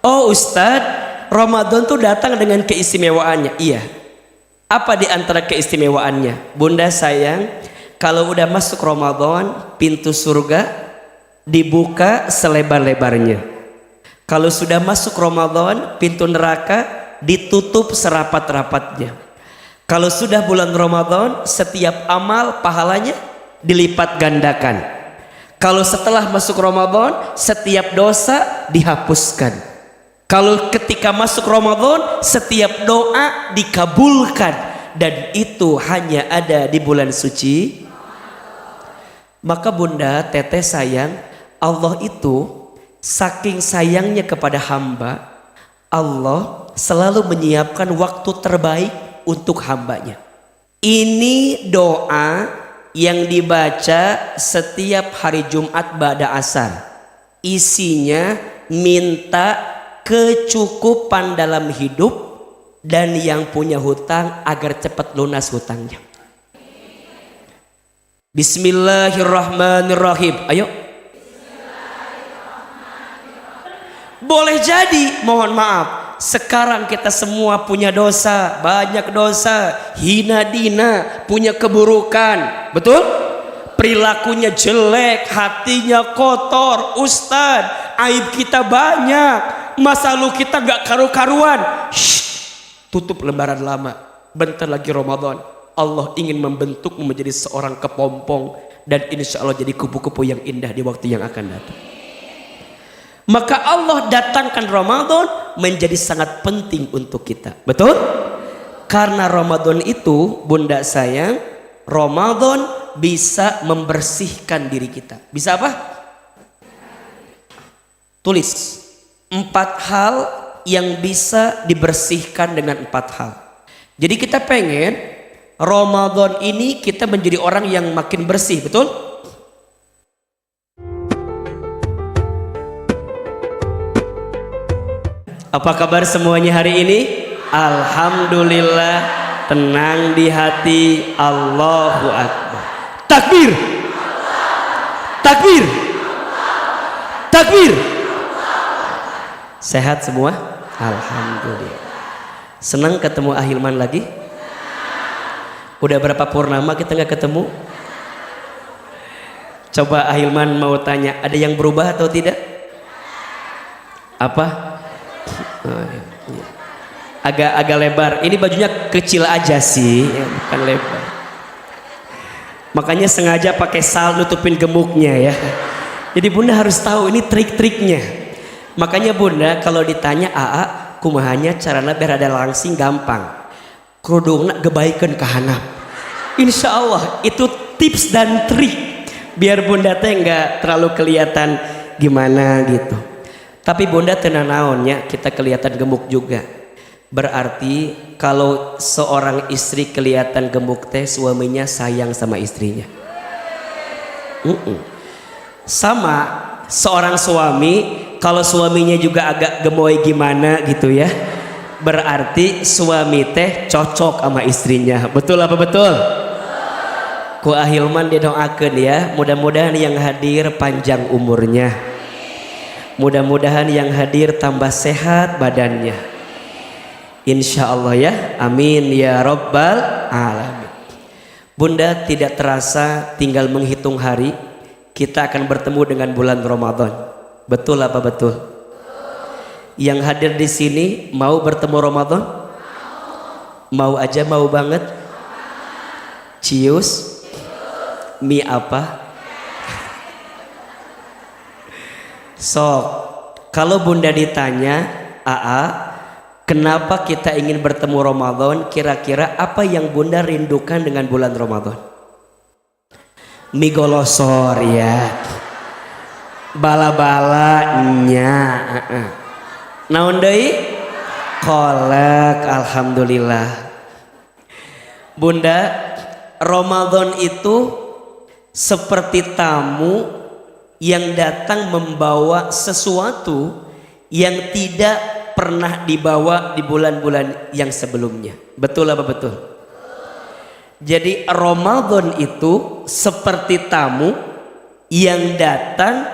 Oh Ustadz, Ramadan tuh datang dengan keistimewaannya. Iya. Apa di antara keistimewaannya? Bunda sayang, kalau udah masuk Ramadan, pintu surga dibuka selebar-lebarnya. Kalau sudah masuk Ramadan, pintu neraka ditutup serapat-rapatnya. Kalau sudah bulan Ramadan, setiap amal pahalanya dilipat gandakan. Kalau setelah masuk Ramadan, setiap dosa dihapuskan. Kalau ketika masuk Ramadan, setiap doa dikabulkan, dan itu hanya ada di bulan suci. Maka Bunda, Teteh sayang, Allah itu saking sayangnya kepada hamba, Allah selalu menyiapkan waktu terbaik untuk hambanya. Ini doa yang dibaca setiap hari Jumat ba'da asar. Isinya minta kecukupan dalam hidup dan yang punya hutang agar cepat lunas hutangnya. Bismillahirrahmanirrahim. Ayo. Boleh jadi, mohon maaf, sekarang kita semua punya dosa, banyak dosa, hina dina, punya keburukan, betul? Perilakunya jelek, hatinya kotor, Ustadz, aib kita banyak, masa lalu kita gak karu-karuan. Tutup lembaran lama, bentar lagi Ramadan. Allah ingin membentukmu menjadi seorang kepompong, dan insya Allah jadi kupu-kupu yang indah di waktu yang akan datang. Maka Allah datangkan Ramadan menjadi sangat penting untuk kita, betul? Karena Ramadan itu, Bunda sayang, Ramadan bisa membersihkan diri kita. Bisa apa? Tulis 4 hal yang bisa dibersihkan dengan 4 hal. Jadi kita pengen Ramadan ini kita menjadi orang yang makin bersih, betul? Apa kabar semuanya hari ini? Alhamdulillah, tenang di hati. Allahu Akbar. Takbir. Takbir. Takbir. Sehat semua? Alhamdulillah. Senang ketemu Ahilman lagi? Udah berapa purnama kita nggak ketemu? Coba Ahilman mau tanya, ada yang berubah atau tidak? Apa? Oh, iya. Agak lebar. Ini bajunya kecil aja sih, ya, bukan lebar. Makanya sengaja pakai sal nutupin gemuknya ya. Jadi Bunda harus tahu ini trik-triknya. Makanya Bunda kalau ditanya Aa, kumahanya carana biar ada langsing gampang. Kerudungna gebaikeun ka handap. Insya Allah itu tips dan trik biar Bunda teh nggak terlalu kelihatan gimana gitu. Tapi Bunda tenang naonnya, kita kelihatan gemuk juga. Berarti kalau seorang istri kelihatan gemuk teh suaminya sayang sama istrinya. Sama seorang suami kalau suaminya juga agak gemoy gimana gitu ya, berarti suami teh cocok sama istrinya. Betul apa betul? Ku Ahilman didoakeun ya, mudah-mudahan yang hadir panjang umurnya. Mudah-mudahan yang hadir tambah sehat badannya. Insya Allah ya, amin ya Rabbal alamin. Bunda, tidak terasa tinggal menghitung hari kita akan bertemu dengan bulan Ramadan. Betul apa betul? Yang hadir di sini mau bertemu Ramadan? Mau aja, mau banget? Cius? Mie apa? Sok, kalau Bunda ditanya, Aa, kenapa kita ingin bertemu Ramadan? Kira-kira apa yang Bunda rindukan dengan bulan Ramadan? Mie golosor ya, bala-balanya, naon deui? Kolak, alhamdulillah. Bunda, Ramadan itu seperti tamu yang datang membawa sesuatu yang tidak pernah dibawa di bulan-bulan yang sebelumnya. Betul apa betul? Jadi Ramadan itu seperti tamu yang datang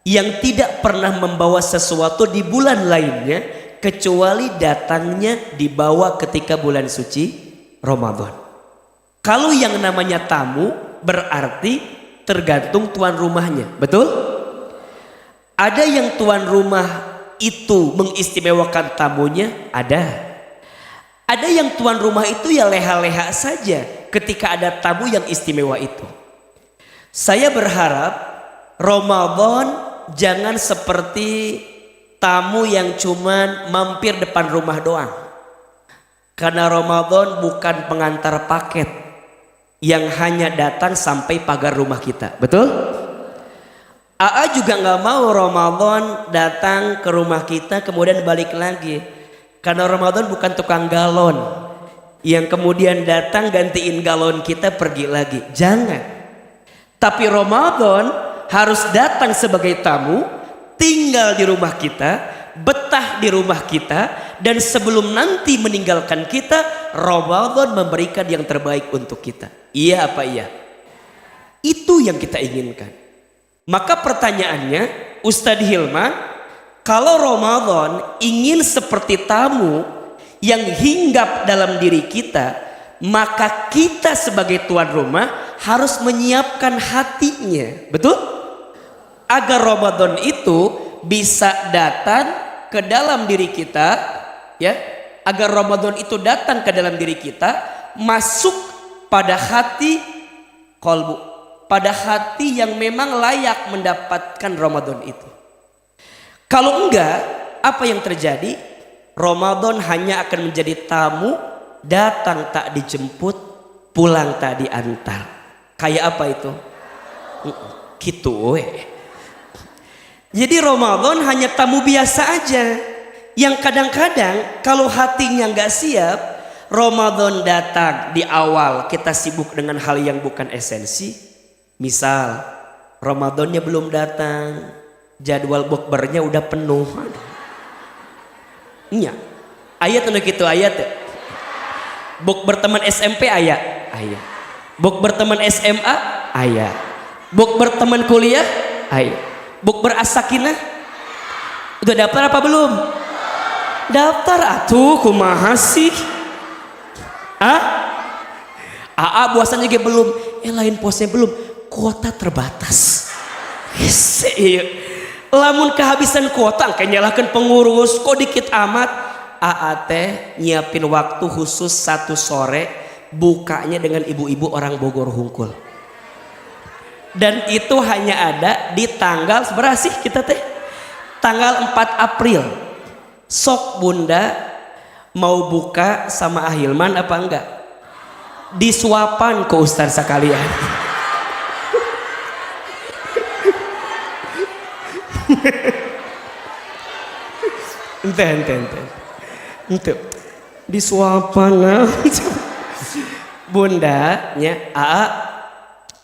yang tidak pernah membawa sesuatu di bulan lainnya kecuali datangnya dibawa ketika bulan suci Ramadan. Kalau yang namanya tamu berarti tergantung tuan rumahnya, betul? Ada yang tuan rumah itu mengistimewakan tamunya, ada. Ada yang tuan rumah itu ya leha-leha saja ketika ada tamu yang istimewa itu. Saya berharap Ramadan jangan seperti tamu yang cuman mampir depan rumah doang. Karena Ramadan bukan pengantar paket yang hanya datang sampai pagar rumah kita, betul? AA juga nggak mau Ramadan datang ke rumah kita kemudian balik lagi. Karena Ramadan bukan tukang galon yang kemudian datang gantiin galon kita pergi lagi. Jangan. Tapi Ramadan harus datang sebagai tamu, tinggal di rumah kita, betah di rumah kita, dan sebelum nanti meninggalkan kita, Ramadan memberikan yang terbaik untuk kita. Iya apa iya? Itu yang kita inginkan. Maka pertanyaannya, Ustadz Hilman, kalau Ramadan ingin seperti tamu yang hinggap dalam diri kita, maka kita sebagai tuan rumah harus menyiapkan hatinya, betul? Agar Ramadan itu bisa datang ke dalam diri kita, ya. Agar Ramadan itu datang ke dalam diri kita, masuk pada hati kolbu, pada hati yang memang layak mendapatkan Ramadan itu. Kalau enggak, apa yang terjadi? Ramadan hanya akan menjadi tamu, datang tak dijemput, pulang tak diantar. Kayak apa itu? Gitu weh. Jadi Ramadan hanya tamu biasa aja. Yang kadang-kadang kalau hatinya nggak siap, Ramadan datang di awal kita sibuk dengan hal yang bukan esensi. Misal Ramadannya belum datang, jadwal bukbernya udah penuh. Iya, ayat untuk itu ayat. Bukber teman SMP ayat, ayat. Bukber teman SMA ayat. Bukber teman kuliah ayat. Bukber asakinah udah daftar apa belum? Daftar atuh, kumaha sih? AA puasanya juga belum. Lain puasanya belum. Kuota terbatas. Lamun kehabisan kuota, kayak nyalahkan pengurus. Kok dikit amat? AA teh nyiapin waktu khusus 1 sore, bukanya dengan ibu-ibu orang Bogor Hungkul. Dan itu hanya ada di tanggal seberapa sih kita teh? Tanggal 4 April. Sok bunda mau buka sama Ahilman apa enggak? Disuapan ke ustaz sekalian. Ente disuapan bundanya AA.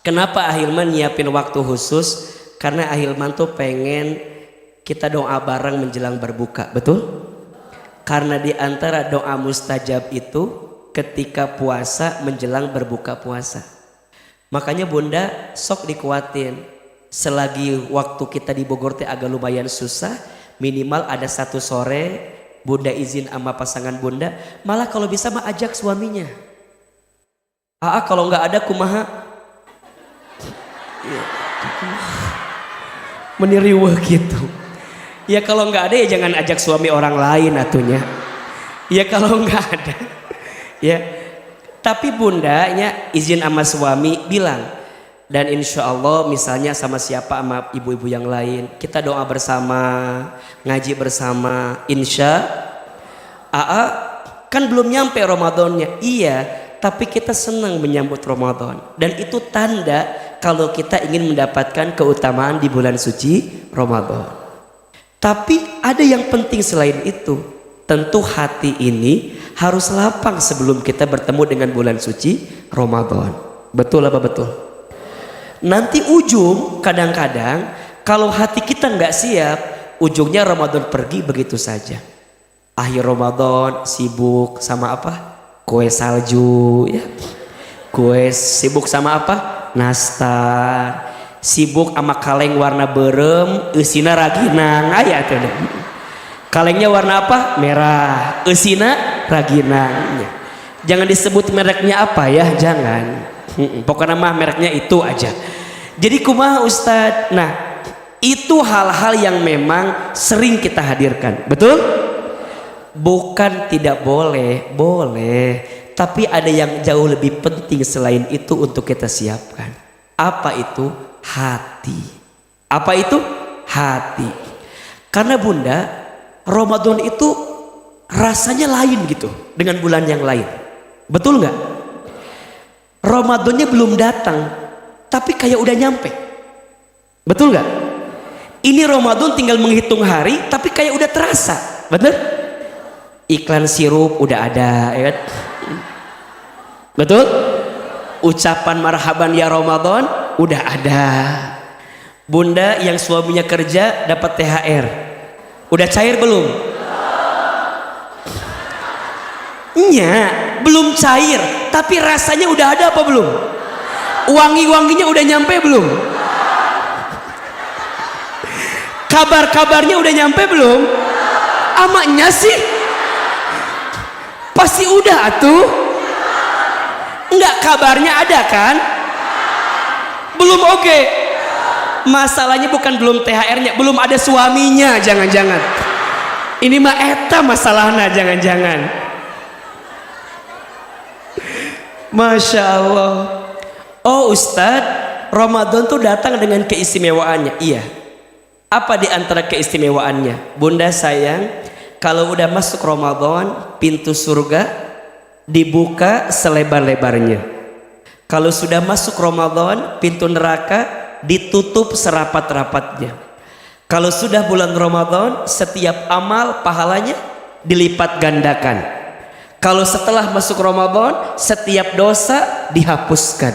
Kenapa Ahilman nyiapin waktu khusus? Karena Ahilman tuh pengen kita doa bareng menjelang berbuka, betul? Karena di antara doa mustajab itu ketika puasa menjelang berbuka puasa. Makanya bunda sok dikuatin, selagi waktu kita di Bogor teh agak lumayan susah, minimal ada 1 sore bunda izin sama pasangan bunda, malah kalau bisa mah ajak suaminya. Kalau nggak ada kumaha? Meniriweh gitu. Ya kalau nggak ada ya jangan ajak suami orang lain atunya. Ya kalau nggak ada, ya. Tapi bundanya izin sama suami bilang, dan insya Allah misalnya sama siapa, sama ibu-ibu yang lain, kita doa bersama, ngaji bersama, insya Allah. Kan belum nyampe Ramadannya, iya, tapi kita senang menyambut Ramadan, dan itu tanda kalau kita ingin mendapatkan keutamaan di bulan suci Ramadan. Tapi ada yang penting selain itu, tentu hati ini harus lapang sebelum kita bertemu dengan bulan suci Ramadan. Betul apa betul? Nanti ujung kadang-kadang kalau hati kita nggak siap, ujungnya Ramadan pergi begitu saja. Akhir Ramadan sibuk sama apa? Kue salju, ya. Kue sibuk sama apa? Nastar. sibuk sama kaleng warna berem eusina raginang aya tuh. Kalengnya warna apa? Merah, eusina raginang. Jangan disebut mereknya apa ya, jangan. Pokoknya mah mereknya itu aja. Jadi kumaha Ustadz? Nah, itu hal-hal yang memang sering kita hadirkan, betul? Bukan tidak boleh, boleh. Tapi ada yang jauh lebih penting selain itu untuk kita siapkan. Apa itu? Hati. Apa itu? Hati. Karena Bunda, Ramadan itu rasanya lain gitu dengan bulan yang lain. Betul nggak? Ramadannya belum datang, tapi kayak udah nyampe. Betul nggak? Ini Ramadan tinggal menghitung hari, tapi kayak udah terasa. Bener? Iklan sirup udah ada, ya kan? Betul? Ucapan marhaban ya Ramadan udah ada. Bunda yang suaminya kerja dapat THR. Udah cair belum? Nya, belum cair, tapi rasanya udah ada apa belum? Wangi-wanginya udah nyampe belum? Kabar-kabarnya udah nyampe belum? Amaknya sih pasti udah atuh. Enggak, kabarnya ada kan? Belum, oke. Masalahnya bukan belum THR-nya, belum ada suaminya, jangan-jangan. Ini mah eta masalahnya, jangan-jangan. Masya Allah. Oh Ustadz, Ramadan tuh datang dengan keistimewaannya. Iya. Apa di antara keistimewaannya? Bunda sayang, kalau udah masuk Ramadan, pintu surga dibuka selebar-lebarnya. Kalau sudah masuk Ramadan, pintu neraka ditutup serapat-rapatnya. Kalau sudah bulan Ramadan, setiap amal pahalanya dilipat gandakan. Kalau setelah masuk Ramadan, setiap dosa dihapuskan.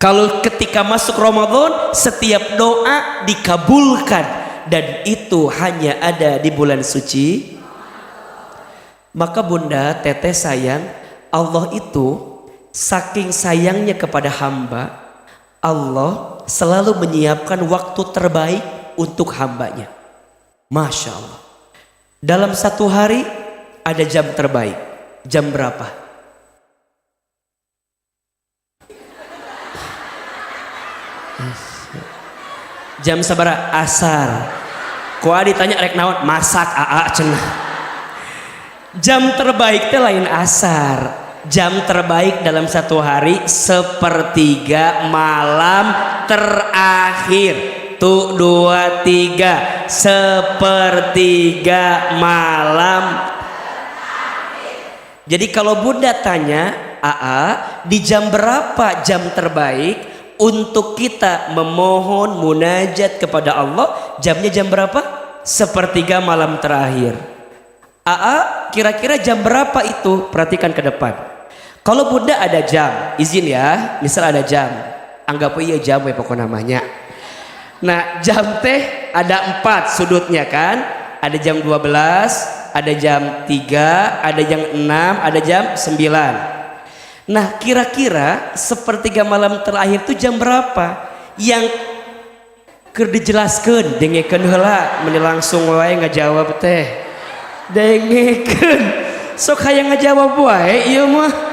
Kalau ketika masuk Ramadan, setiap doa dikabulkan. Dan itu hanya ada di bulan suci. Maka Bunda, Teteh sayang, Allah itu saking sayangnya kepada hamba, Allah selalu menyiapkan waktu terbaik untuk hambanya. Masya Allah. Dalam satu hari ada jam terbaik. Jam berapa? Jam sabaraha? Asar. Kuah ditanya rek naon? Masak aa cenah. Jam terbaik teh lain asar. Jam terbaik dalam satu hari sepertiga malam terakhir. Tuh 2, 3 sepertiga malam. Jadi kalau Bunda tanya, Aa, di jam berapa jam terbaik untuk kita memohon munajat kepada Allah? Jamnya jam berapa? Sepertiga malam terakhir. Aa, kira-kira jam berapa itu? Perhatikan ke depan. Kalau Bunda ada jam, izin ya, misal ada jam, anggap aja jam ya pokok namanya. Nah jam teh ada 4 sudutnya kan, ada jam 12, ada jam 3, ada jam 6, ada jam 9. Nah kira-kira sepertiga malam terakhir itu jam berapa? Yang keur dijelaskeun dengekeun heula, meni langsung wae ngajawab teh. Dengekeun. Sok hayang ngajawab wae ieu mah.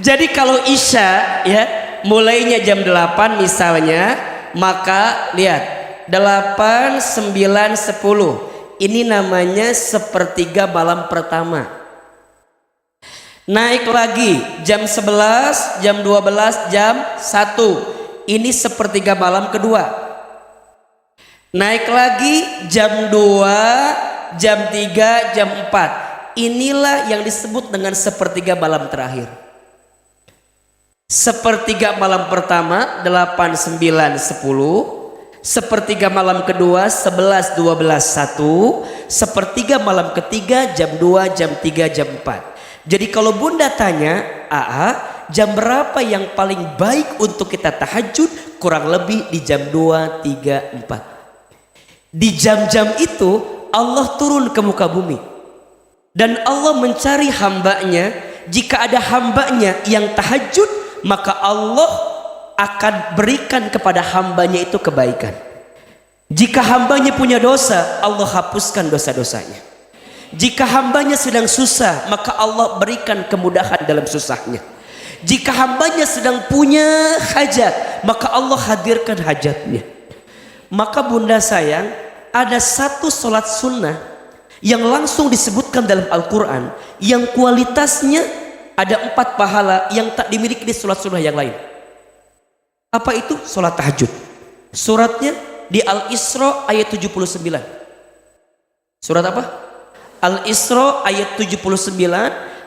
Jadi kalau Isya ya mulainya jam 8 misalnya, maka lihat 8, 9, 10 ini namanya sepertiga malam pertama. Naik lagi jam 11, jam 12, jam 1 ini sepertiga malam kedua. Naik lagi jam 2, jam 3, jam 4. Inilah yang disebut dengan sepertiga malam terakhir. Sepertiga malam pertama 8, 9, 10. Sepertiga malam kedua 11, 12, 1. Sepertiga malam ketiga jam 2, jam 3, jam 4. Jadi kalau Bunda tanya, Aa, jam berapa yang paling baik untuk kita tahajud? Kurang lebih di jam 2, 3, 4. Di jam-jam itu Allah turun ke muka bumi. Dan Allah mencari hambanya. Jika ada hambanya yang tahajud, maka Allah akan berikan kepada hambanya itu kebaikan. Jika hambanya punya dosa, Allah hapuskan dosa-dosanya. Jika hambanya sedang susah, maka Allah berikan kemudahan dalam susahnya. Jika hambanya sedang punya hajat, maka Allah hadirkan hajatnya. Maka bunda sayang, ada satu sholat sunnah yang langsung disebutkan dalam Al-Quran, yang kualitasnya ada 4 pahala yang tak dimiliki di sholat sunnah yang lain. Apa itu? Sholat tahajud. Suratnya di Al-Isra ayat 79. Surat apa? Al-Isra ayat 79.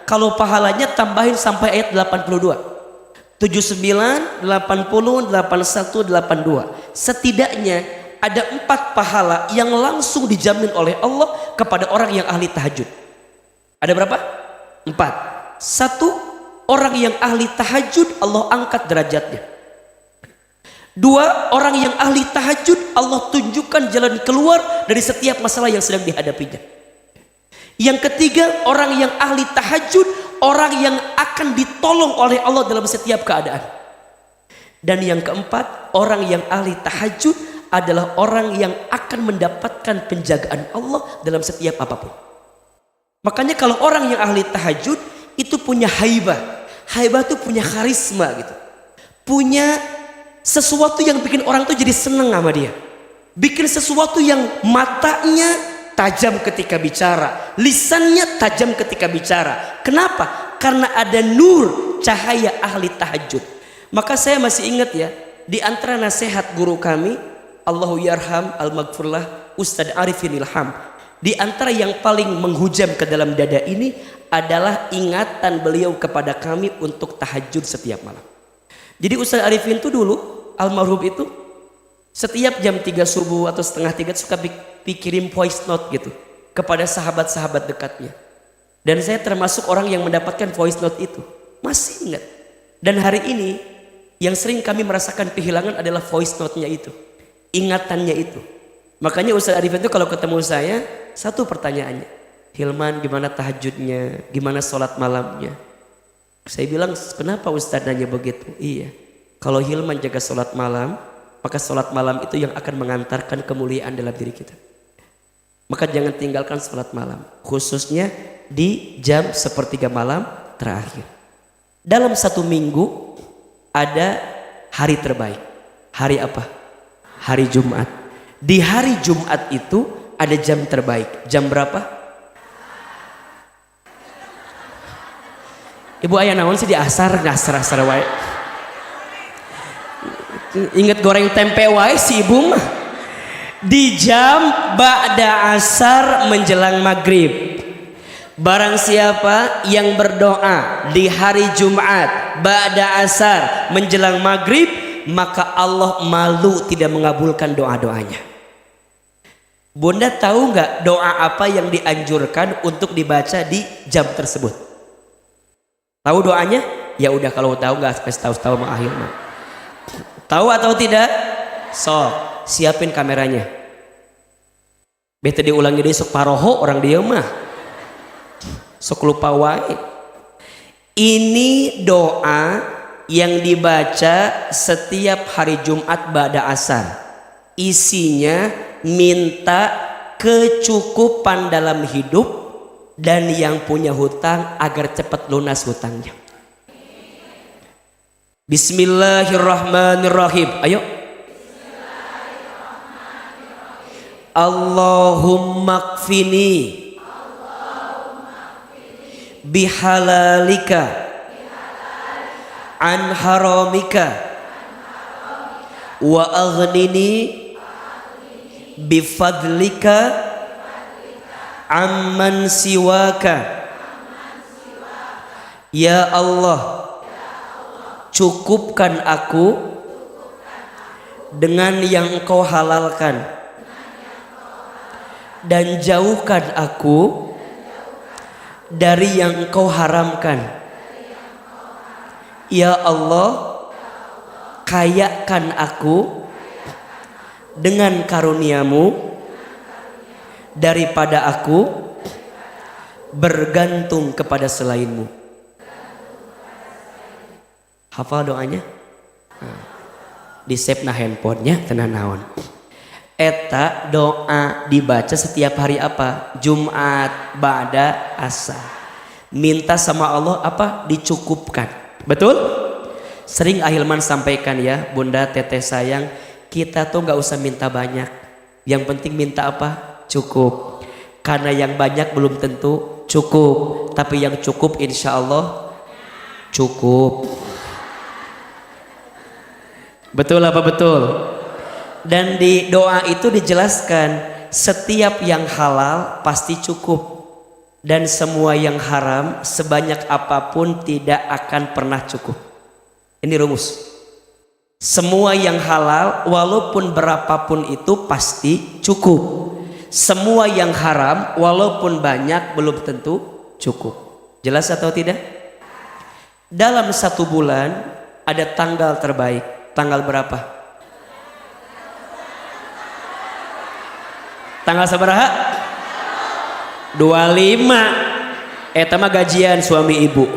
Kalau pahalanya tambahin sampai ayat 82. 79, 80, 81, 82. Setidaknya ada 4 pahala yang langsung dijamin oleh Allah kepada orang yang ahli tahajud. Ada berapa? 4. 1, orang yang ahli tahajud Allah angkat derajatnya. 2, orang yang ahli tahajud Allah tunjukkan jalan keluar dari setiap masalah yang sedang dihadapinya. Yang ketiga, orang yang ahli tahajud, orang yang akan ditolong oleh Allah dalam setiap keadaan. Dan yang keempat, orang yang ahli tahajud adalah orang yang akan mendapatkan penjagaan Allah dalam setiap apapun. Makanya kalau orang yang ahli tahajud itu punya haibah. Haibah itu punya karisma gitu. Punya sesuatu yang bikin orang tuh jadi seneng sama dia. Bikin sesuatu yang matanya tajam ketika bicara, lisannya tajam ketika bicara. Kenapa? Karena ada nur cahaya ahli tahajud. Maka saya masih ingat ya, di antara nasihat guru kami, Allahu yarham al-maghfurlah, Ustadz Arifin Ilham, di antara yang paling menghujam ke dalam dada ini adalah ingatan beliau kepada kami untuk tahajud setiap malam. Jadi Ustadz Arifin itu dulu, almarhum itu, setiap jam 3 subuh atau setengah 3 suka pikirin voice note gitu kepada sahabat-sahabat dekatnya. Dan saya termasuk orang yang mendapatkan voice note itu. Masih ingat. Dan hari ini yang sering kami merasakan kehilangan adalah voice note-nya itu. Ingatannya itu. Makanya Ustadz Arifin itu kalau ketemu saya, satu pertanyaannya, Hilman gimana tahajudnya, gimana sholat malamnya? Saya bilang, kenapa Ustadz nanya begitu? Iya, kalau Hilman jaga sholat malam, maka sholat malam itu yang akan mengantarkan kemuliaan dalam diri kita. Maka jangan tinggalkan sholat malam, khususnya di jam 1/3 malam terakhir. Dalam 1 minggu ada hari terbaik. Hari apa? Hari Jumat. Di hari Jumat itu ada jam terbaik. Jam berapa? Ibu ayah naon sih di asar wae. Ingat goreng tempe wae si ibu mah. Di jam ba'da asar menjelang maghrib. Barang siapa yang berdoa di hari Jumat ba'da asar menjelang maghrib, maka Allah malu tidak mengabulkan doa-doanya. Bunda tahu nggak doa apa yang dianjurkan untuk dibaca di jam tersebut? Tahu doanya? Ya udah, kalau tahu nggak kasih tahu sama akhir mah. Tahu atau tidak? Sok siapin kameranya. Bete diulangi deh sok paroho orang dia mah. Sok lupa wae. Ini doa yang dibaca setiap hari Jumat ba'da asar. Isinya minta kecukupan dalam hidup dan yang punya hutang agar cepat lunas hutangnya. Bismillahirrahmanirrahim. Ayo. Allahumma kfini bihalalika an haramika wa aghnini bifadlika amman siwaka. Ya Allah, cukupkan aku dengan yang Engkau halalkan dan jauhkan aku dari yang Engkau haramkan. Ya Allah, kayakan aku dengan karuniamu daripada aku bergantung kepada selainmu. Hafal doanya? di save na handphonenya tenan naon. Eta doa dibaca setiap hari apa? Jumat ba'da asar. Minta sama Allah apa? Dicukupkan. Betul? Sering Ahilman sampaikan ya, Bunda teteh sayang, kita tuh nggak usah minta banyak. Yang penting minta apa? Cukup. Karena yang banyak belum tentu cukup, tapi yang cukup insya Allah cukup. Betul apa betul? Dan di doa itu dijelaskan setiap yang halal pasti cukup. Dan semua yang haram sebanyak apapun tidak akan pernah cukup. Ini rumus. Semua yang halal walaupun berapapun itu pasti cukup. Semua yang haram walaupun banyak belum tentu cukup. Jelas atau tidak? Dalam satu bulan ada tanggal terbaik. Tanggal berapa? Tanggal sabaraha? 25. Eta mah gajian suami ibu.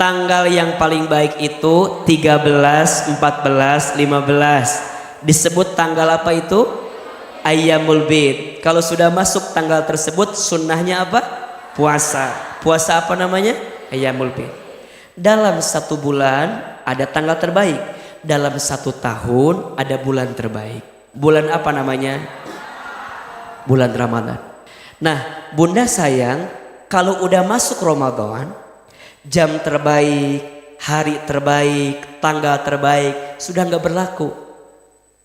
Tanggal yang paling baik itu 13, 14, 15. Disebut tanggal apa itu? Ayyamul Bid. Kalau sudah masuk tanggal tersebut sunnahnya apa? Puasa. Puasa apa namanya? Ayyamul Bid. Dalam satu bulan ada tanggal terbaik. Dalam satu tahun ada bulan terbaik. Bulan apa namanya? Bulan Ramadan. Nah, Bunda sayang, kalau udah masuk Ramadan, jam terbaik, hari terbaik, tanggal terbaik sudah nggak berlaku.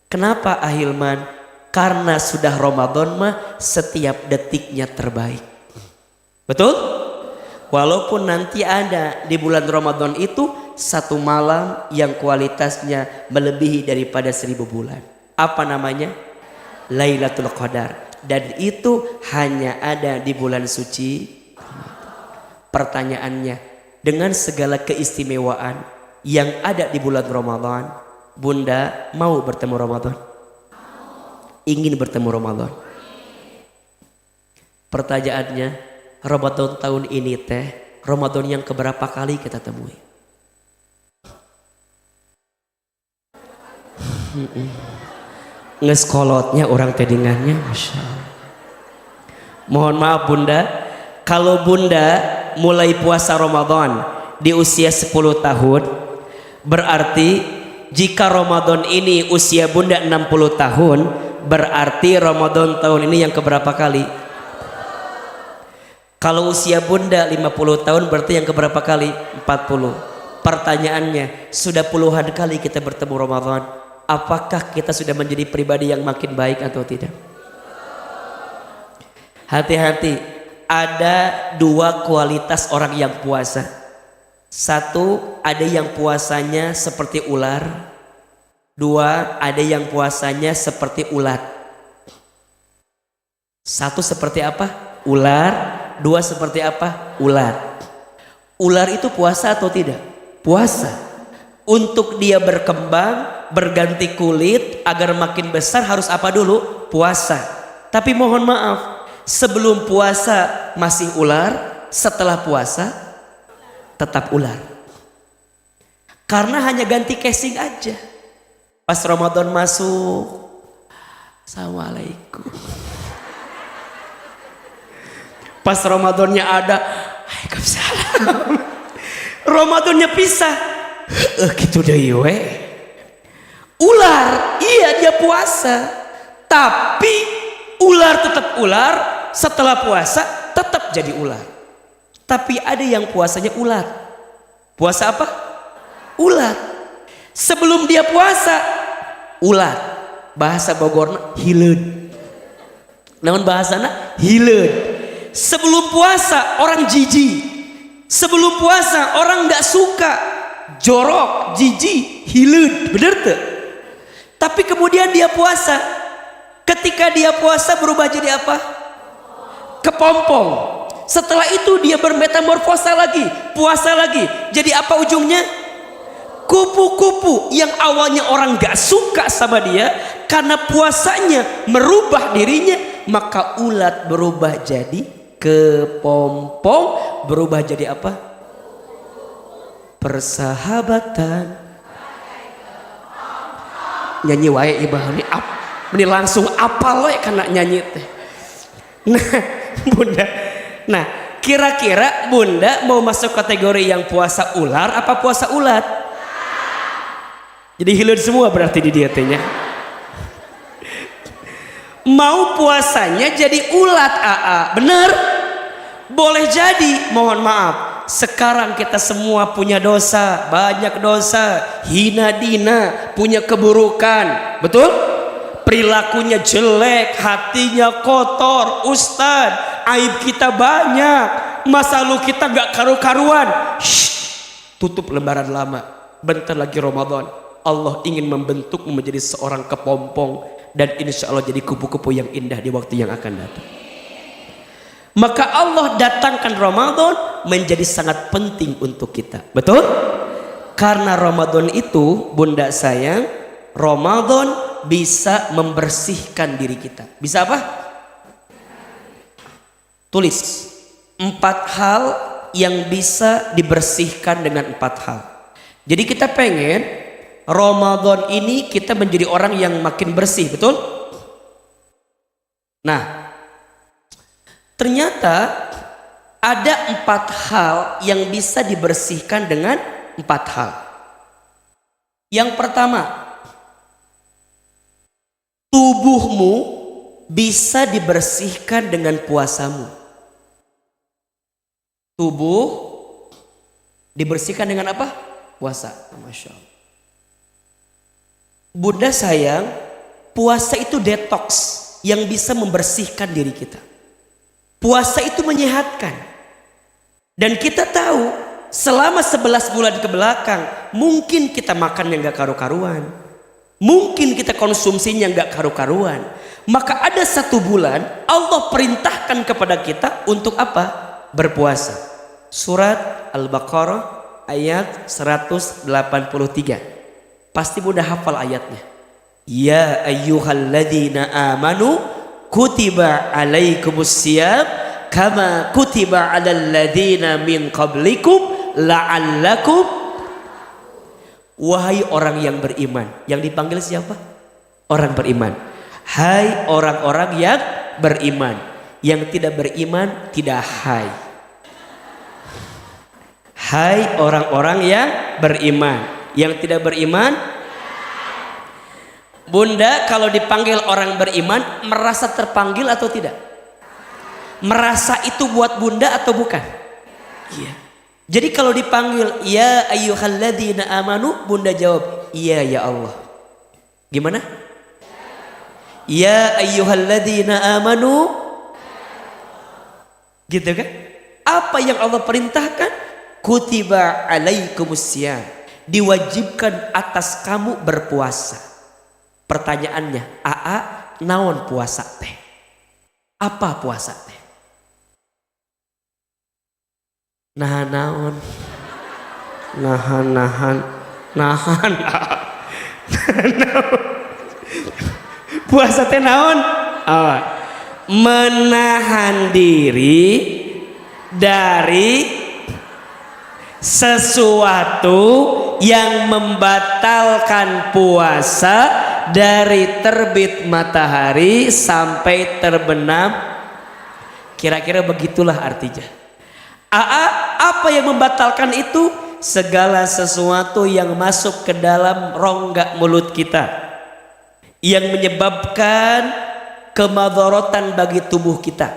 Kenapa Ahilman? Karena sudah Ramadan mah setiap detiknya terbaik. Betul? Walaupun nanti ada di bulan Ramadan itu satu malam yang kualitasnya melebihi daripada 1000 bulan. Apa namanya? Lailatul Qadar. Dan itu hanya ada di bulan suci. Pertanyaannya, dengan segala keistimewaan yang ada di bulan Ramadan, Bunda mau bertemu Ramadan? Ingin bertemu Ramadan? Pertanyaannya, Ramadan tahun ini teh Ramadan yang keberapa kali kita temui? Ngeskolotnya orang tedingannya, Masya Allah. Mohon maaf Bunda, kalau Bunda mulai puasa Ramadan di usia 10 tahun, berarti jika Ramadan ini usia Bunda 60 tahun, berarti Ramadan tahun ini yang keberapa kali? Kalau usia Bunda 50 tahun berarti yang keberapa kali? 40. Pertanyaannya, sudah puluhan kali kita bertemu Ramadan, apakah kita sudah menjadi pribadi yang makin baik atau tidak? Hati-hati, ada dua kualitas orang yang puasa. Satu, ada yang puasanya seperti ular. Dua, ada yang puasanya seperti ulat. Satu seperti apa? Ular. Dua seperti apa? Ulat. Ular itu puasa atau tidak? Puasa. Untuk dia berkembang, berganti kulit agar makin besar harus apa dulu? Puasa. Tapi mohon maaf, sebelum puasa masih ular, setelah puasa tetap ular. Karena hanya ganti casing aja. Pas Ramadan masuk, Assalamualaikum. Pas Ramadannya ada, Waalaikumsalam. Ramadannya pisah, gitu deh we. Ular, iya dia puasa, tapi ular tetap ular, setelah puasa tetap jadi ular. Tapi ada yang puasanya ulat. Puasa apa? Ulat. Sebelum dia puasa ulat. Bahasa Bogorna hileud. Namun bahasana hileud. Sebelum puasa orang jijik. Sebelum puasa orang nggak suka, jorok, jijik, hileud, bener tuh. Tapi kemudian dia puasa. Ketika dia puasa berubah jadi apa? Kepompong. Setelah itu dia bermetamorfosa lagi, puasa lagi. Jadi apa ujungnya? Kupu-kupu yang awalnya orang gak suka sama dia, karena puasanya merubah dirinya, maka ulat berubah jadi kepompong. Berubah jadi apa? Persahabatan. nyanyi wae ibah ini langsung apal we karena nyanyi teh. Nah bunda, nah kira-kira bunda mau masuk kategori yang puasa ular apa puasa ulat? Jadi hilir semua berarti di dia tehnya. Mau puasanya jadi ulat AA, bener? Boleh jadi, mohon maaf. Sekarang kita semua punya dosa, banyak dosa, hina dina, punya keburukan, betul? Perilakunya jelek, hatinya kotor, ustad, aib kita banyak, masa lalu kita gak karu-karuan. Tutup lembaran lama, bentar lagi Ramadan. Allah ingin membentukmu menjadi seorang kepompong dan insya Allah jadi kupu-kupu yang indah di waktu yang akan datang. Maka Allah datangkan Ramadan menjadi sangat penting untuk kita, betul? Karena Ramadan itu, bunda sayang, Ramadan bisa membersihkan diri kita. Bisa apa? Tulis 4 hal yang bisa dibersihkan dengan 4 hal. Jadi kita pengen Ramadan ini kita menjadi orang yang makin bersih, betul? Nah, ternyata ada 4 hal yang bisa dibersihkan dengan 4 hal. Yang pertama, tubuhmu bisa dibersihkan dengan puasamu. Tubuh dibersihkan dengan apa? Puasa. Masya Allah. Bunda sayang, puasa itu detox yang bisa membersihkan diri kita. Puasa itu menyehatkan. Dan kita tahu selama 11 bulan ke belakang mungkin kita makan yang gak karu-karuan, mungkin kita konsumsinya gak karu-karuan. Maka ada 1 bulan Allah perintahkan kepada kita untuk apa? Berpuasa. Surat Al-Baqarah ayat 183. Pasti mudah hafal ayatnya. Ya ayyuhalladzina amanu kutiba alaikumusiyam kama kutiba alal ladzina min qablikum la'allakum. Wahai orang yang beriman. Yang dipanggil siapa? Orang beriman. Hai orang-orang yang beriman. Yang tidak beriman tidak hai. Hai orang-orang yang beriman. Yang tidak beriman, bunda kalau dipanggil orang beriman merasa terpanggil atau tidak? Merasa itu buat bunda atau bukan? Iya. Jadi kalau dipanggil ya ayyuhalladzina amanu, bunda jawab iya ya Allah. Gimana? Ya ayyuhalladzina amanu. Gitu kan? Apa yang Allah perintahkan? Kutiba alaikumusiyam. Diwajibkan atas kamu berpuasa. Pertanyaannya, AA, naon puasa teh? Apa puasa teh? Nahan naon? Nahan. Puasa teh naon? Oh, menahan diri dari sesuatu yang membatalkan puasa dari terbit matahari sampai terbenam. Kira-kira begitulah artinya. Apa yang membatalkan itu? Segala sesuatu yang masuk ke dalam rongga mulut kita yang menyebabkan kemadharatan bagi tubuh kita,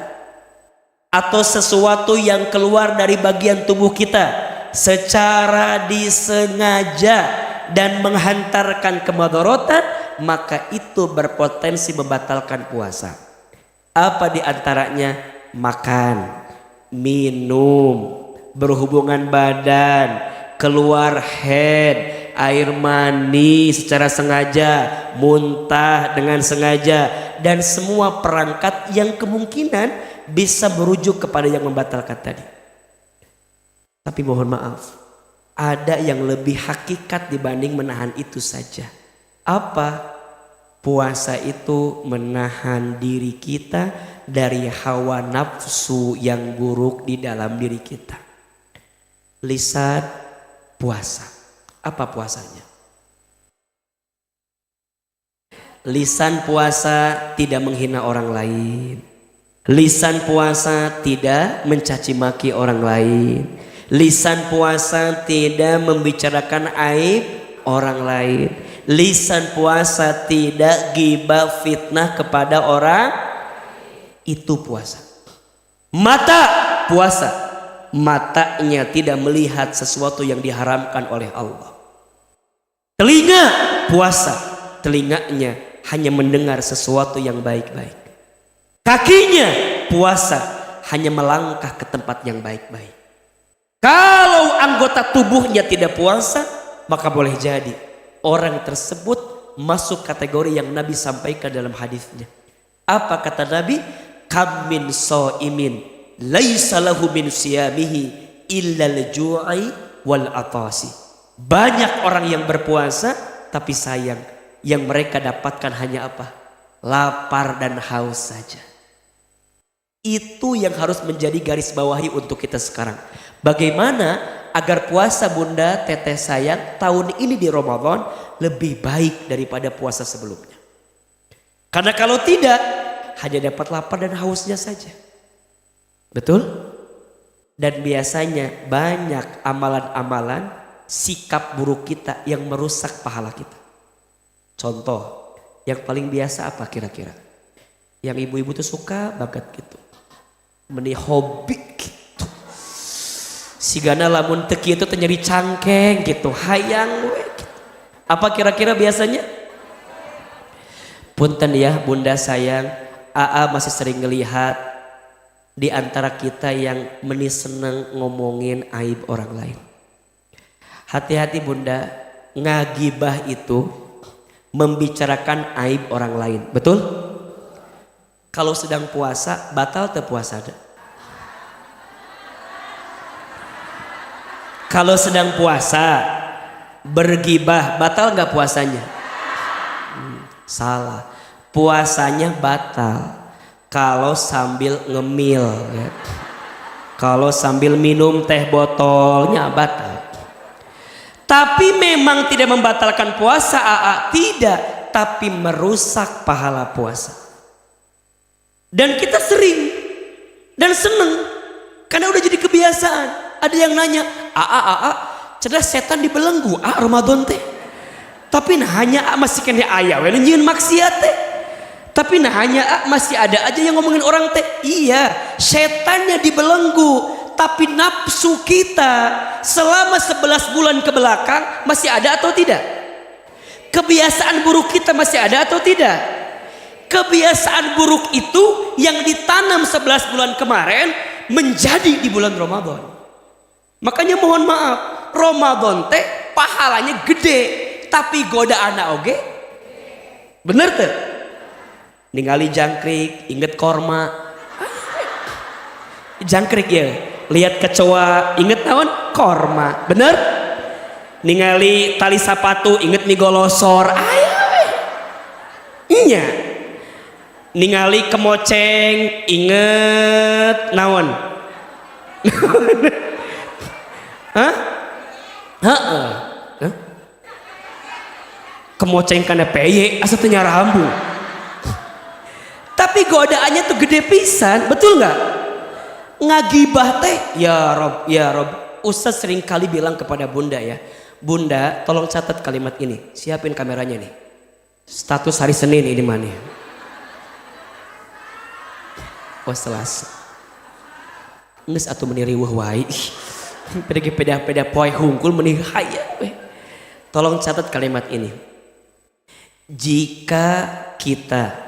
atau sesuatu yang keluar dari bagian tubuh kita secara disengaja dan menghantarkan kemadharatan, maka itu berpotensi membatalkan puasa. Apa diantaranya? Makan, minum, berhubungan badan, keluar head, air mani secara sengaja, muntah dengan sengaja, dan semua perangkat yang kemungkinan bisa merujuk kepada yang membatalkan tadi. Tapi mohon maaf, ada yang lebih hakikat dibanding menahan itu saja. Apa? Puasa itu menahan diri kita dari hawa nafsu yang buruk di dalam diri kita. Lisan puasa. Apa puasanya? Lisan puasa tidak menghina orang lain. Lisan puasa tidak mencaci maki orang lain. Lisan puasa tidak membicarakan aib orang lain. Lisan puasa tidak ghibah fitnah kepada orang. Itu puasa. Mata puasa, matanya tidak melihat sesuatu yang diharamkan oleh Allah. Telinga puasa, telinganya hanya mendengar sesuatu yang baik-baik. Kakinya puasa, hanya melangkah ke tempat yang baik-baik. Kalau anggota tubuhnya tidak puasa, maka boleh jadi orang tersebut masuk kategori yang Nabi sampaikan dalam hadisnya. Apa kata Nabi? Kam min shaimin laisa lahu min siyamihi illa al-ju'i wal atasi. Banyak orang yang berpuasa tapi sayang yang mereka dapatkan hanya apa? Lapar dan haus saja. Itu yang harus menjadi garis bawahi untuk kita sekarang. Bagaimana agar puasa Bunda Teteh sayang tahun ini di Ramadan lebih baik daripada puasa sebelumnya. Karena kalau tidak, hanya dapat lapar dan hausnya saja. Betul? Dan biasanya banyak amalan-amalan sikap buruk kita yang merusak pahala kita. Contoh, yang paling biasa apa kira-kira? Yang ibu-ibu tuh suka banget gitu. Meni hobi gitu. Sigana lamun teki itu nyeri cangkeng gitu, hayang we gitu. Apa kira-kira biasanya? Punten ya Bunda sayang, AA masih sering ngelihat di antara kita yang meni seneng ngomongin aib orang lain. Hati-hati Bunda, ngagibah itu membicarakan aib orang lain. Betul? Kalau sedang puasa, batal teu puasa? Kalau sedang puasa, bergibah, batal nggak puasanya? Salah. Puasanya batal kalau sambil ngemil ya. Kalau sambil minum teh botolnya batal. Tapi memang tidak membatalkan puasa AA, tidak, tapi merusak pahala puasa. Dan kita sering dan seneng karena udah jadi kebiasaan. Ada yang nanya, AA cerdas setan dibelenggu Ramadan teh. Tapi nah hanya masih kena aya we nyeun maksiat teh. Tapi nah hanya masih ada aja yang ngomongin orang teh. Iya, setannya dibelenggu, tapi nafsu kita selama 11 bulan ke belakang masih ada atau tidak? Kebiasaan buruk kita masih ada atau tidak? Kebiasaan buruk itu yang ditanam 11 bulan kemarin menjadi di bulan Ramadan. Makanya mohon maaf, Ramadan teh pahalanya gede, tapi godaan oge bener tuh. Ningali jangkrik, inget korma. Jangkrik ya, lihat kecoa, inget naon? Korma, bener? Ningali tali sapatu, inget migolosor. Ayo, iya. Ningali kemoceng, inget naon? Hah? Heeh. Kemoceng kana peye, asa teu nyarambung. Tapi godaannya tuh gede pisan, betul nggak? Ngagibah teh, ya Rob. Ustaz sering kali bilang kepada Bunda ya, Bunda tolong catat kalimat ini, siapin kameranya nih. Status hari Senin ini mana? Oh Selasa. Nges atuh meni riweuh wae. Peda poe hungkul meni hayang we. Tolong catat kalimat ini. Jika kita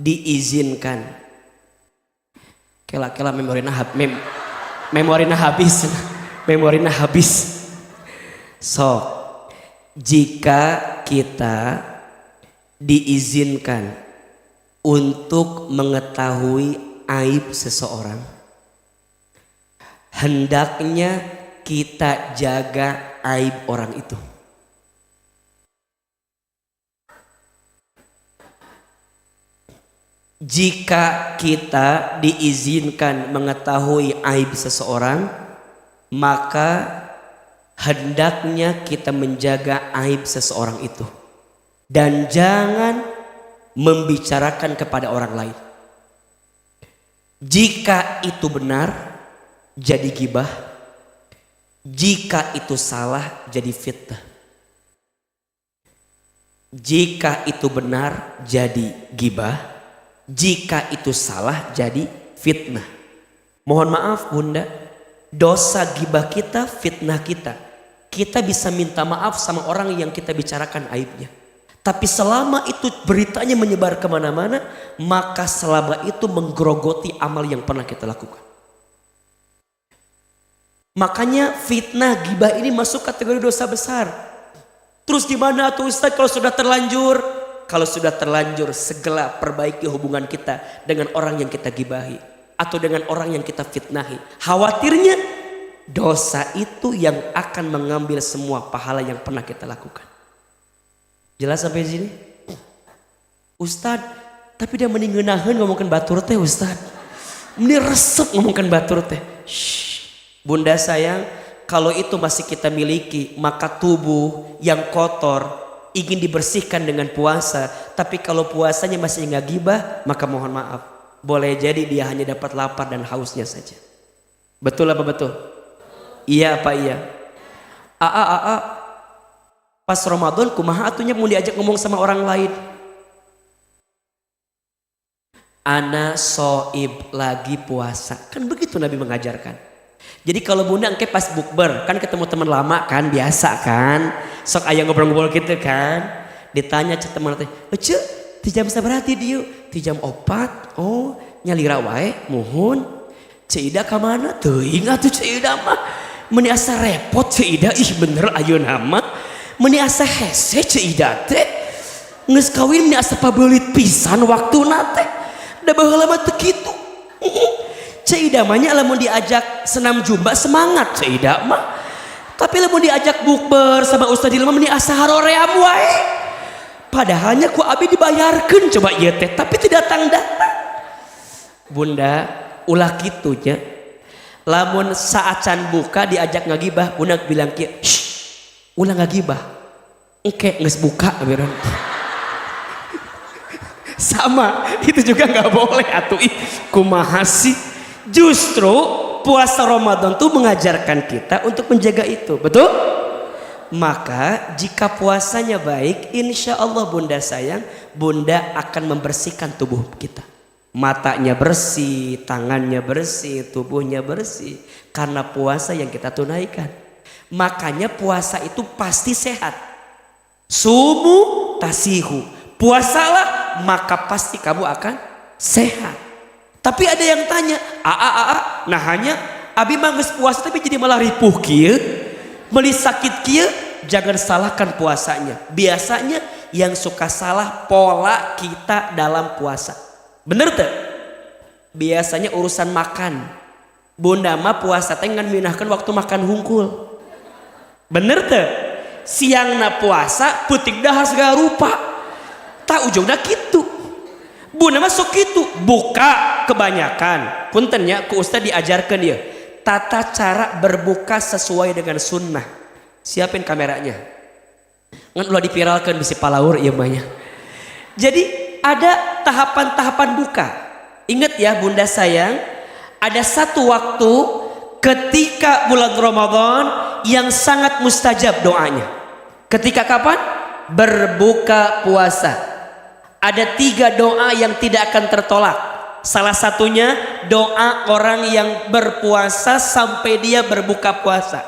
diizinkan, kela-kela memorina habis. So, jika kita diizinkan untuk mengetahui aib seseorang, hendaknya kita jaga aib orang itu. Jika kita diizinkan mengetahui aib seseorang, maka hendaknya kita menjaga aib seseorang itu. Dan jangan membicarakan kepada orang lain. Jika itu benar, jadi gibah. Jika itu salah, jadi fitnah. Jika itu benar, jadi gibah. Jika itu salah, jadi fitnah. Mohon maaf bunda, dosa gibah kita, fitnah kita. Kita bisa minta maaf sama orang yang kita bicarakan aibnya. Tapi selama itu beritanya menyebar kemana-mana, maka selama itu menggerogoti amal yang pernah kita lakukan. Makanya fitnah gibah ini masuk kategori dosa besar. Terus gimana tuh Ustaz kalau sudah terlanjur? Kalau sudah terlanjur, segera perbaiki hubungan kita dengan orang yang kita gibahi atau dengan orang yang kita fitnahi. Khawatirnya dosa itu yang akan mengambil semua pahala yang pernah kita lakukan. Jelas sampai sini? Ustaz, tapi dia meninggenahan ngomongkan batur teh Ustaz. Ini resep ngomongkan batur teh. Shhh. Bunda sayang, kalau itu masih kita miliki, maka tubuh yang kotor ingin dibersihkan dengan puasa. Tapi kalau puasanya masih nggak gibah, maka mohon maaf, boleh jadi dia hanya dapat lapar dan hausnya saja. Betul apa betul? Iya apa iya? Pas Ramadan kumaha atunya mau diajak ngomong sama orang lain. Ana soib lagi puasa, kan begitu Nabi mengajarkan. Jadi kalau bunda engke pas bukber kan ketemu teman lama kan biasa kan, sok aya ngobrol-ngobrol gitu kan, ditanya cek teman teh, "Ece, ti jam sabaraha ti dieu?" "Ti jam 4." "Oh, nyalira wae, muhun." "Ceuida ka mana?" "Teuing atuh ceuida mah. Meuni asa repot ceuida, ih bener ayeuna mah. Meuni asa hese ceuida teh. Geus kawin meuni asa pabeulit pisan waktuna teh. Da baheula mah teu kitu." Ceuida mah nya lamun diajak senam jumba semangat ceuida mah. Tapi lamun diajak bukber sama ustaz ilmu meni asa haroream wae. Padahalnya ku abi dibayarkeun coba ieu teh tapi tidak datang-datang. Bunda, ulah kitu nya. Lamun saacan buka diajak ngagibah, bunda bilang kieu, "Shh, ulah ngagibah. Engke geus buka beneran." Sama, itu juga nggak boleh atuh. Kumaha sih? Justru puasa Ramadan tuh mengajarkan kita untuk menjaga itu, betul? Maka jika puasanya baik, insya Allah bunda sayang, bunda akan membersihkan tubuh kita. Matanya bersih, tangannya bersih, tubuhnya bersih, karena puasa yang kita tunaikan. Makanya puasa itu pasti sehat. Sumu tasihu, puasalah maka pasti kamu akan sehat. Tapi ada yang tanya, nah hanya abi mah geus puasa tapi jadi malah ripuh kieu, meuli sakit kieu, jangan salahkan puasanya. Biasanya yang suka salah pola kita dalam puasa. Bener teh? Biasanya urusan makan. Bunda mah puasa teh ngan minahkeun waktu makan hungkul. Bener teh? Siangna puasa putik dahar segala rupa. Tak ujungna kitu. Bunda masuk itu buka kebanyakan puntennya ku ustaz diajarkan dia tata cara berbuka sesuai dengan sunnah. Siapin kameranya ngan ulah dipiralkan bisi palaur ieu mah nya. Jadi ada tahapan-tahapan buka. Ingat ya bunda sayang, ada satu waktu ketika bulan Ramadan yang sangat mustajab doanya. Ketika kapan? Berbuka puasa. Ada 3 doa yang tidak akan tertolak. Salah satunya doa orang yang berpuasa sampai dia berbuka puasa.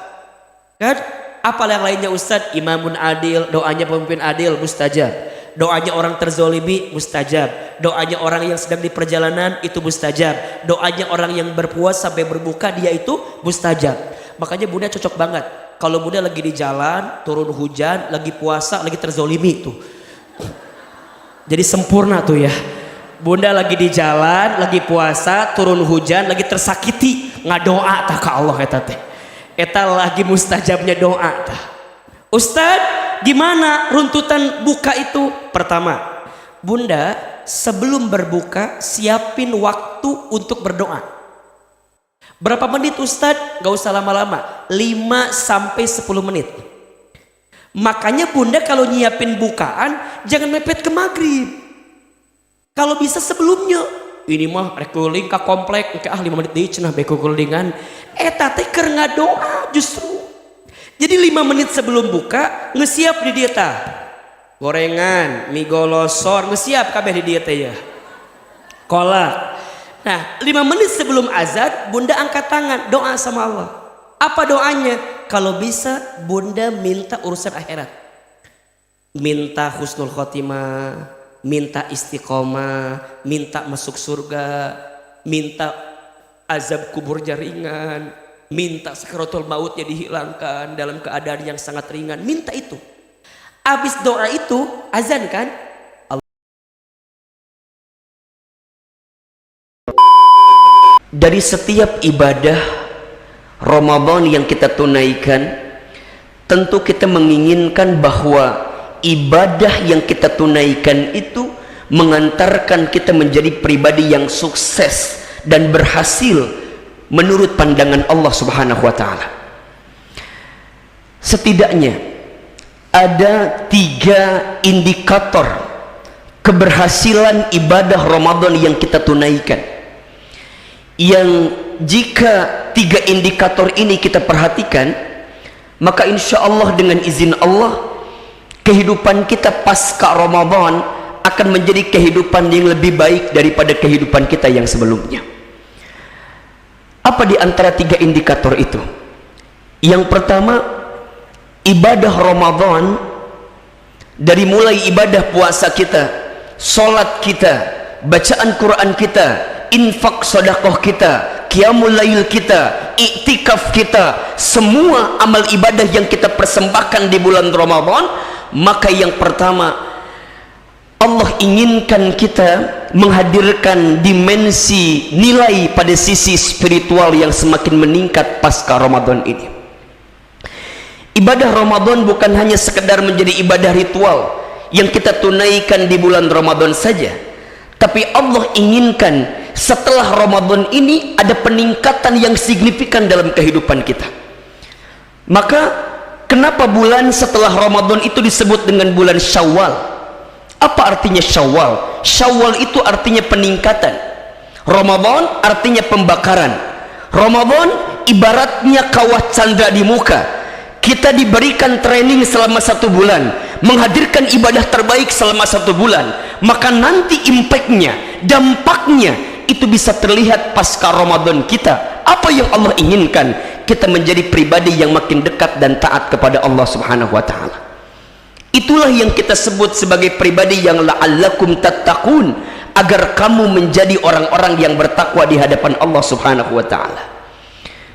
Kan? Apa yang lainnya Ustadz? Imamun adil, doanya pemimpin adil, mustajab. Doanya orang terzolimi, mustajab. Doanya orang yang sedang di perjalanan, itu mustajab. Doanya orang yang berpuasa sampai berbuka, dia itu mustajab. Makanya bunda cocok banget. Kalau bunda lagi di jalan, turun hujan, lagi puasa, lagi terzolimi tuh. Jadi sempurna tuh ya. Bunda lagi di jalan, lagi puasa, turun hujan, lagi tersakiti, ngadoa tah ka Allah eta teh. Eta lagi mustajabnya doa tah. Ustaz, gimana runtutan buka itu? Pertama, bunda sebelum berbuka siapin waktu untuk berdoa. Berapa menit Ustaz? Gak usah lama-lama, 5-10 menit. Makanya bunda kalau nyiapin bukaan jangan mepet ke maghrib. Kalau bisa sebelumnya, ini mah rekuling ke komplek ke 5 menit deui cenah beko kulingan. Eta teh keur ngadoa justru. Jadi 5 menit sebelum buka ngesiap di dia tah. Gorengan, mie golosor ngesiap kabeh di dia teh ya. Kolak. Nah, 5 menit sebelum azan Bunda angkat tangan doa sama Allah. Apa doanya? Kalau bisa Bunda minta urusan akhirat. Minta husnul khotimah, minta istiqomah, minta masuk surga, minta azab kuburnya ringan, minta sakaratul mautnya dihilangkan dalam keadaan yang sangat ringan. Minta itu. Habis doa itu azan kan? Dari setiap ibadah Ramadan yang kita tunaikan, tentu kita menginginkan bahwa ibadah yang kita tunaikan itu mengantarkan kita menjadi pribadi yang sukses dan berhasil menurut pandangan Allah Subhanahu wa taala. Setidaknya ada 3 indikator keberhasilan ibadah Ramadan yang kita tunaikan, yang jika 3 indikator ini kita perhatikan, maka insya Allah dengan izin Allah kehidupan kita pasca Ramadan akan menjadi kehidupan yang lebih baik daripada kehidupan kita yang sebelumnya. Apa di antara 3 indikator itu? Yang pertama, ibadah Ramadan, dari mulai ibadah puasa kita, sholat kita, bacaan Quran kita, infak sedekah kita, qiyamul lail kita, iktikaf kita, semua amal ibadah yang kita persembahkan di bulan Ramadan, maka yang pertama Allah inginkan kita menghadirkan dimensi nilai pada sisi spiritual yang semakin meningkat pasca Ramadan ini. Ibadah Ramadan bukan hanya sekedar menjadi ibadah ritual yang kita tunaikan di bulan Ramadan saja, tapi Allah inginkan setelah Ramadan ini ada peningkatan yang signifikan dalam kehidupan kita. Maka kenapa bulan setelah Ramadan itu disebut dengan bulan Syawal? Apa artinya Syawal? Syawal itu artinya peningkatan. Ramadan artinya pembakaran. Ramadan ibaratnya kawah candra di muka. Kita diberikan training selama 1 bulan, menghadirkan ibadah terbaik selama 1 bulan, maka nanti impactnya, dampaknya itu bisa terlihat pasca Ramadan kita. Apa yang Allah inginkan? Kita menjadi pribadi yang makin dekat dan taat kepada Allah Subhanahu wa taala. Itulah yang kita sebut sebagai pribadi yang la'allakum tattaqun, agar kamu menjadi orang-orang yang bertakwa di hadapan Allah Subhanahu wa taala.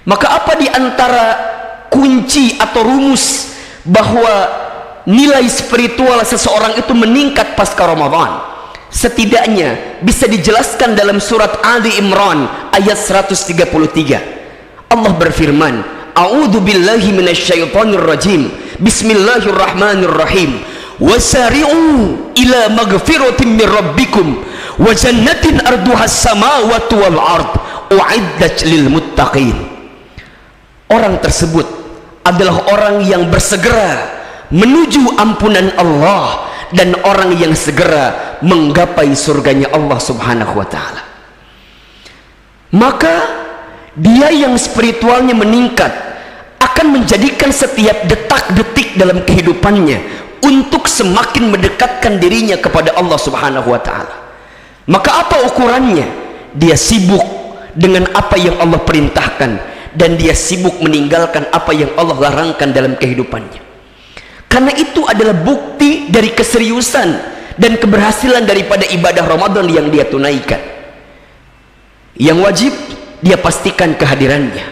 Maka apa di antara kunci atau rumus bahwa nilai spiritual seseorang itu meningkat pasca Ramadan? Setidaknya bisa dijelaskan dalam surat Ali Imran ayat 133. Allah berfirman, a'udzu billahi minasyaitonir rajim, bismillahirrahmanirrahim, wasari'u ila magfiratin min rabbikum wa jannatin arduhas samawati wal ard u'iddat lil muttaqin. Orang tersebut adalah orang yang bersegera menuju ampunan Allah dan orang yang segera menggapai surganya Allah Subhanahu wa taala. Maka dia yang spiritualnya meningkat akan menjadikan setiap detak-detik dalam kehidupannya untuk semakin mendekatkan dirinya kepada Allah Subhanahu wa taala. Maka apa ukurannya? Dia sibuk dengan apa yang Allah perintahkan dan dia sibuk meninggalkan apa yang Allah larangkan dalam kehidupannya. Karena itu adalah bukti dari keseriusan dan keberhasilan daripada ibadah Ramadan yang dia tunaikan. Yang wajib dia pastikan kehadirannya,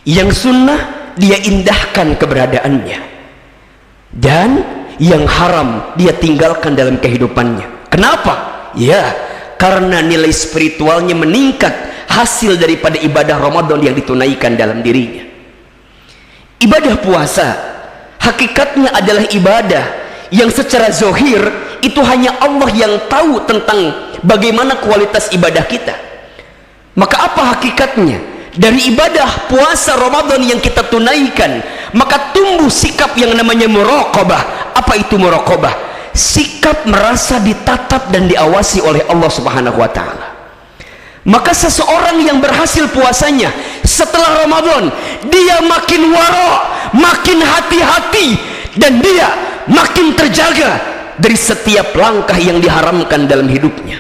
yang sunnah dia indahkan keberadaannya, dan yang haram dia tinggalkan dalam kehidupannya. Kenapa? Ya, karena nilai spiritualnya meningkat hasil daripada ibadah Ramadan yang ditunaikan dalam dirinya. Ibadah puasa hakikatnya adalah ibadah yang secara zohir itu hanya Allah yang tahu tentang bagaimana kualitas ibadah kita. Maka apa hakikatnya? Dari ibadah puasa Ramadan yang kita tunaikan, maka tumbuh sikap yang namanya muraqabah. Apa itu muraqabah? sikap merasa ditatap dan diawasi oleh Allah Subhanahu wa taala. Maka seseorang yang berhasil puasanya setelah Ramadan, dia makin wara, makin hati-hati, dan dia makin terjaga dari setiap langkah yang diharamkan dalam hidupnya.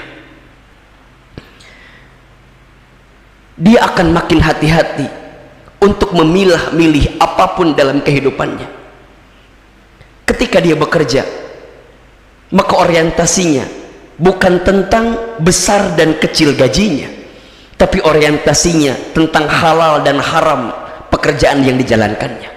Dia akan makin hati-hati untuk memilah-milih apapun dalam kehidupannya. Ketika dia bekerja, maka orientasinya bukan tentang besar dan kecil gajinya, tapi orientasinya tentang halal dan haram pekerjaan yang dijalankannya.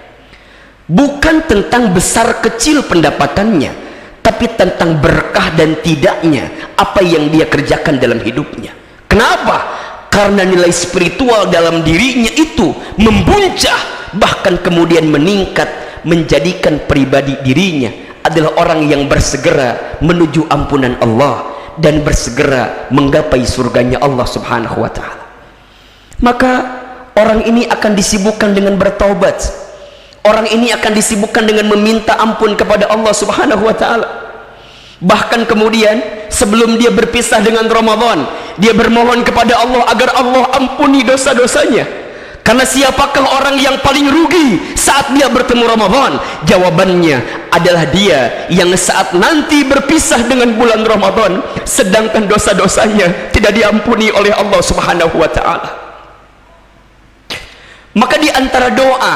Bukan tentang besar kecil pendapatannya, tapi tentang berkah dan tidaknya apa yang dia kerjakan dalam hidupnya. Kenapa? Karena nilai spiritual dalam dirinya itu membuncah, bahkan kemudian meningkat, menjadikan pribadi dirinya adalah orang yang bersegera menuju ampunan Allah dan bersegera menggapai surganya Allah Subhanahu wa taala. Maka orang ini akan disibukkan dengan bertaubat. Orang ini akan disibukkan dengan meminta ampun kepada Allah Subhanahu wa taala. Bahkan kemudian sebelum dia berpisah dengan Ramadan, dia bermohon kepada Allah agar Allah ampuni dosa-dosanya. Karena siapakah orang yang paling rugi saat dia bertemu Ramadan? Jawabannya adalah dia yang saat nanti berpisah dengan bulan Ramadan, sedangkan dosa-dosanya tidak diampuni oleh Allah Subhanahu wa taala. Maka di antara doa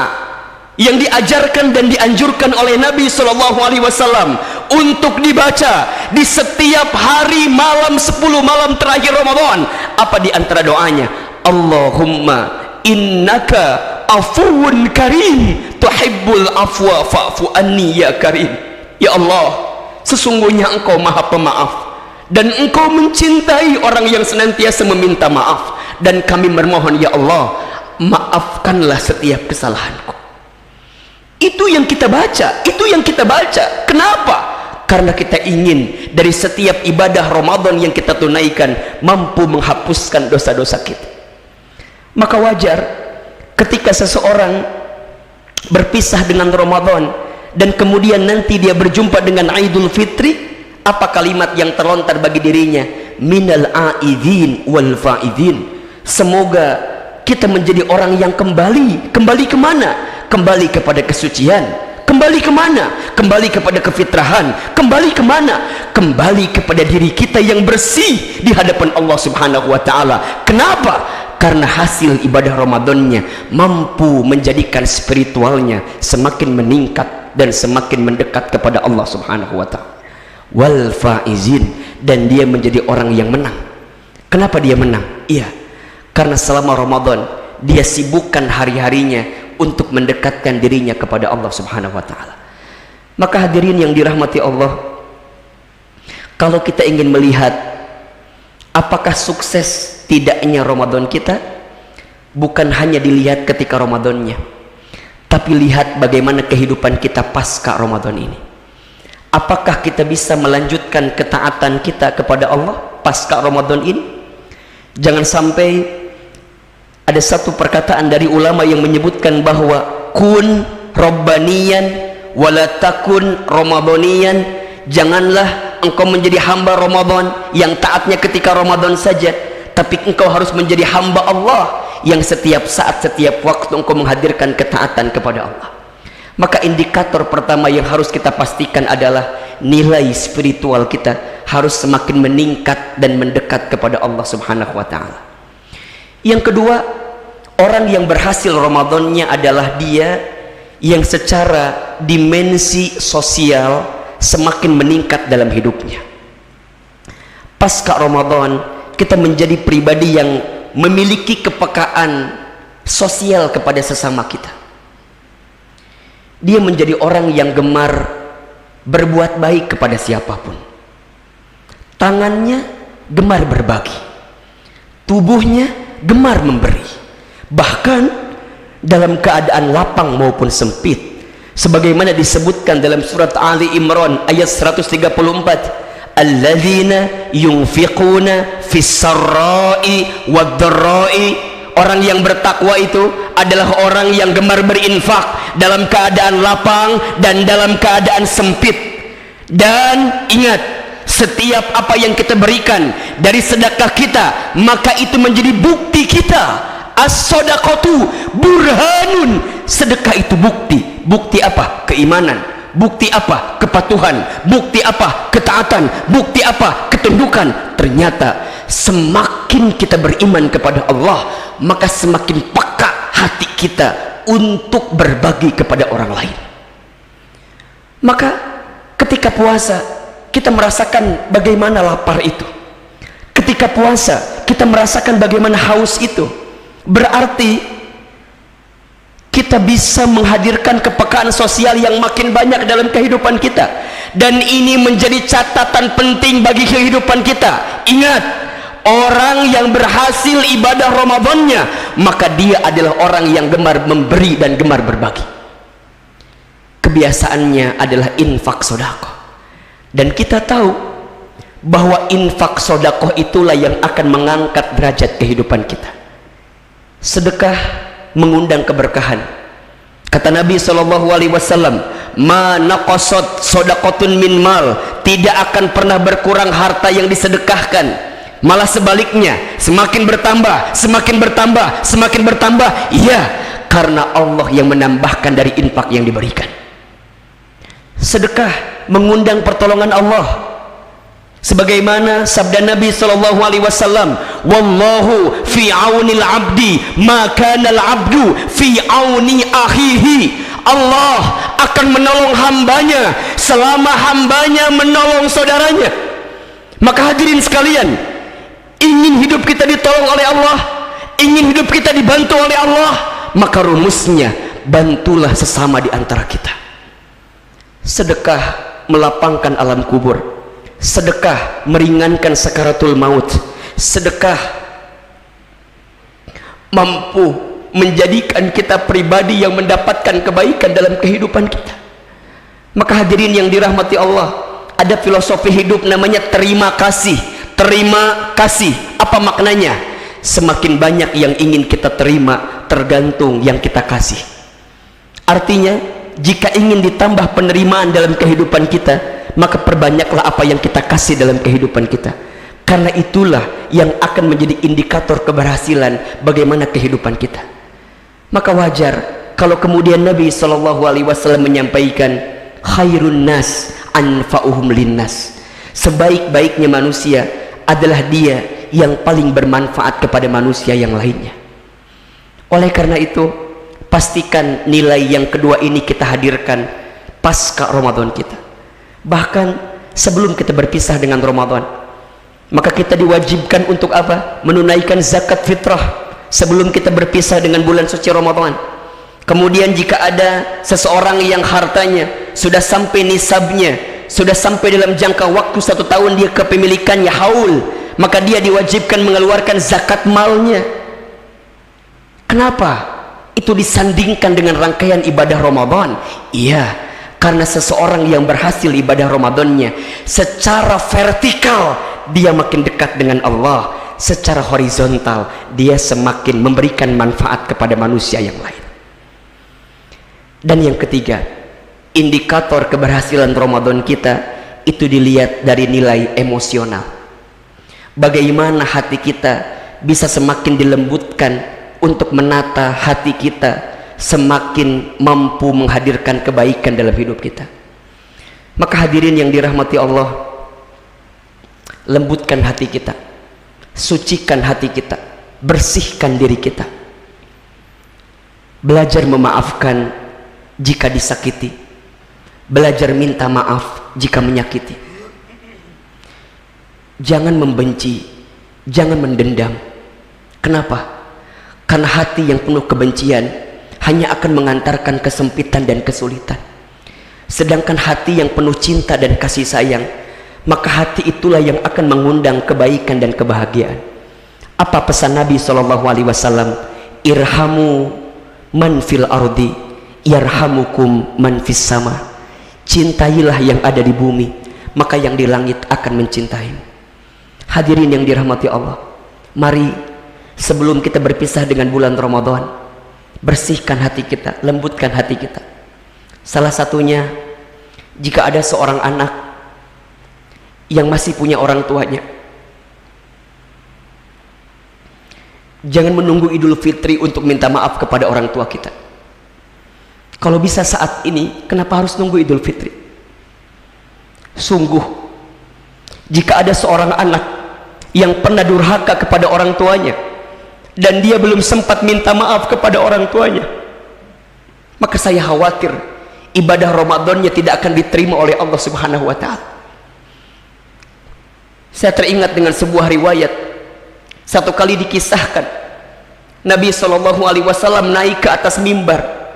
yang diajarkan dan dianjurkan oleh Nabi Shallallahu Alaihi Wasallam untuk dibaca di setiap hari malam 10 malam terakhir Ramadan, apa di antara doanya? Allahumma innaka afuwun karim tuhibbul afwa fa'fu anni ya karim. Ya Allah, sesungguhnya engkau maha pemaaf dan engkau mencintai orang yang senantiasa meminta maaf, dan kami bermohon ya Allah, maafkanlah setiap kesalahanku. Itu yang kita baca, itu yang kita baca. Kenapa? Karena kita ingin dari setiap ibadah Ramadan yang kita tunaikan mampu menghapuskan dosa-dosa kita. Maka wajar ketika seseorang berpisah dengan Ramadan dan kemudian nanti dia berjumpa dengan Idul Fitri, apa kalimat yang terlontar bagi dirinya? Minal aidin wal faidin. Semoga kita menjadi orang yang kembali kemana? Kembali kepada kesucian. Kembali kemana? Kembali kepada kefitrahan. Kembali kemana? Kembali kepada diri kita yang bersih di hadapan Allah Subhanahu wa taala. Kenapa? Karena hasil ibadah Ramadannya mampu menjadikan spiritualnya semakin meningkat dan semakin mendekat kepada Allah Subhanahu wa taala. Wal faizin, dan dia menjadi orang yang menang. Kenapa dia menang? Iya, karena selama Ramadan dia sibukkan hari-harinya untuk mendekatkan dirinya kepada Allah Subhanahu wa taala. Maka hadirin yang dirahmati Allah, kalau kita ingin melihat apakah sukses tidaknya Ramadan kita, bukan hanya dilihat ketika Ramadannya, tapi lihat bagaimana kehidupan kita pasca Ramadan ini. Apakah kita bisa melanjutkan ketaatan kita kepada Allah pasca Ramadan ini? Jangan sampai ada satu perkataan dari ulama yang menyebutkan bahwa kun rabbaniyan wala takun ramadhaniyan. Janganlah engkau menjadi hamba Ramadan yang taatnya ketika Ramadan saja, tapi engkau harus menjadi hamba Allah yang setiap saat, setiap waktu engkau menghadirkan ketaatan kepada Allah. Maka indikator pertama yang harus kita pastikan adalah nilai spiritual kita harus semakin meningkat dan mendekat kepada Allah Subhanahu wa taala. Yang kedua, orang yang berhasil Ramadannya adalah dia yang secara dimensi sosial semakin meningkat dalam hidupnya. Pasca Ramadan kita menjadi pribadi yang memiliki kepekaan sosial kepada sesama kita. Dia menjadi orang yang gemar berbuat baik kepada siapapun. Tangannya gemar berbagi, tubuhnya gemar memberi, bahkan dalam keadaan lapang maupun sempit, sebagaimana disebutkan dalam surat Ali Imran ayat 134, alladzina yunfiquna fis sarra'i wad dharra'i. Orang yang bertakwa itu adalah orang yang gemar berinfak dalam keadaan lapang dan dalam keadaan sempit, Dan ingat, setiap apa yang kita berikan dari sedekah kita, maka itu menjadi bukti kita. As-sadaqatu burhanun. Sedekah itu bukti. Bukti apa? Keimanan. Bukti apa? Kepatuhan. Bukti apa? Ketaatan. Bukti apa? Ketundukan. Ternyata semakin kita beriman kepada Allah, maka semakin peka hati kita untuk berbagi kepada orang lain. Maka ketika puasa, kita merasakan bagaimana lapar itu. Ketika puasa, kita merasakan bagaimana haus itu. Berarti kita bisa menghadirkan kepekaan sosial yang makin banyak dalam kehidupan kita, dan ini menjadi catatan penting bagi kehidupan kita. Ingat, orang yang berhasil ibadah Ramadannya, maka dia adalah orang yang gemar memberi dan gemar berbagi. Kebiasaannya adalah infak sedekah, dan kita tahu bahwa infak sedekah itulah yang akan mengangkat derajat kehidupan kita. Sedekah mengundang keberkahan. Kata Nabi SAW, ma naqasat shadaqatun min mal, tidak akan pernah berkurang harta yang disedekahkan, malah sebaliknya semakin bertambah, semakin bertambah, semakin bertambah. Iya, karena Allah yang menambahkan dari infak yang diberikan. Sedekah mengundang pertolongan Allah, sebagaimana sabda Nabi SAW, wallahu fi aunil abdi ma kana al abdu fi auni akhihi. Allah akan menolong hambanya selama hambanya menolong saudaranya. Maka hadirin sekalian, ingin hidup kita ditolong oleh Allah, ingin hidup kita dibantu oleh Allah, maka rumusnya bantulah sesama di antara kita. Sedekah melapangkan alam kubur. Sedekah meringankan sakaratul maut. Sedekah mampu menjadikan kita pribadi yang mendapatkan kebaikan dalam kehidupan kita. Maka hadirin yang dirahmati Allah, ada filosofi hidup namanya terima kasih. Terima kasih, apa maknanya? Semakin banyak yang ingin kita terima, tergantung yang kita kasih. Artinya, jika ingin ditambah penerimaan dalam kehidupan kita, maka perbanyaklah apa yang kita kasih dalam kehidupan kita, karena itulah yang akan menjadi indikator keberhasilan bagaimana kehidupan kita. Maka wajar kalau kemudian Nabi SAW menyampaikan, khairun nas anfa'uhum linnas, sebaik-baiknya manusia adalah dia yang paling bermanfaat kepada manusia yang lainnya. Oleh karena itu, pastikan nilai yang kedua ini kita hadirkan pasca Ramadan kita. Bahkan sebelum kita berpisah dengan Ramadan, maka kita diwajibkan untuk apa? Menunaikan zakat fitrah sebelum kita berpisah dengan bulan suci Ramadan. Kemudian jika ada seseorang yang hartanya sudah sampai nisabnya, sudah sampai dalam jangka waktu 1 tahun dia kepemilikannya haul, maka dia diwajibkan mengeluarkan zakat malnya. Kenapa? Itu disandingkan dengan rangkaian ibadah Ramadan. Iya, karena seseorang yang berhasil ibadah Ramadannya secara vertikal, dia makin dekat dengan Allah. Secara horizontal, dia semakin memberikan manfaat kepada manusia yang lain. Dan yang ketiga, indikator keberhasilan Ramadan kita itu dilihat dari nilai emosional. Bagaimana hati kita bisa semakin dilembutkan untuk menata hati kita, semakin mampu menghadirkan kebaikan dalam hidup kita. Maka hadirin yang dirahmati Allah, lembutkan hati kita, sucikan hati kita, bersihkan diri kita, belajar memaafkan jika disakiti, belajar minta maaf jika menyakiti. Jangan membenci, jangan mendendam. Kenapa? Karena hati yang penuh kebencian hanya akan mengantarkan kesempitan dan kesulitan. Sedangkan hati yang penuh cinta dan kasih sayang, maka hati itulah yang akan mengundang kebaikan dan kebahagiaan. Apa pesan Nabi SAW? Irhamu man fil ardi yarhamukum man fis sama. Cintailah yang ada di bumi, maka yang di langit akan mencintaimu. Hadirin yang dirahmati Allah, mari sebelum kita berpisah dengan bulan Ramadan, bersihkan hati kita, lembutkan hati kita. Salah satunya, jika ada seorang anak yang masih punya orang tuanya, jangan menunggu Idul Fitri untuk minta maaf kepada orang tua kita. Kalau bisa saat ini, kenapa harus nunggu Idul Fitri? Sungguh, jika ada seorang anak yang pernah durhaka kepada orang tuanya dan dia belum sempat minta maaf kepada orang tuanya, maka saya khawatir ibadah Ramadannya tidak akan diterima oleh Allah Subhanahu wa ta'ala. Saya teringat dengan sebuah riwayat. Satu kali dikisahkan Nabi SAW naik ke atas mimbar,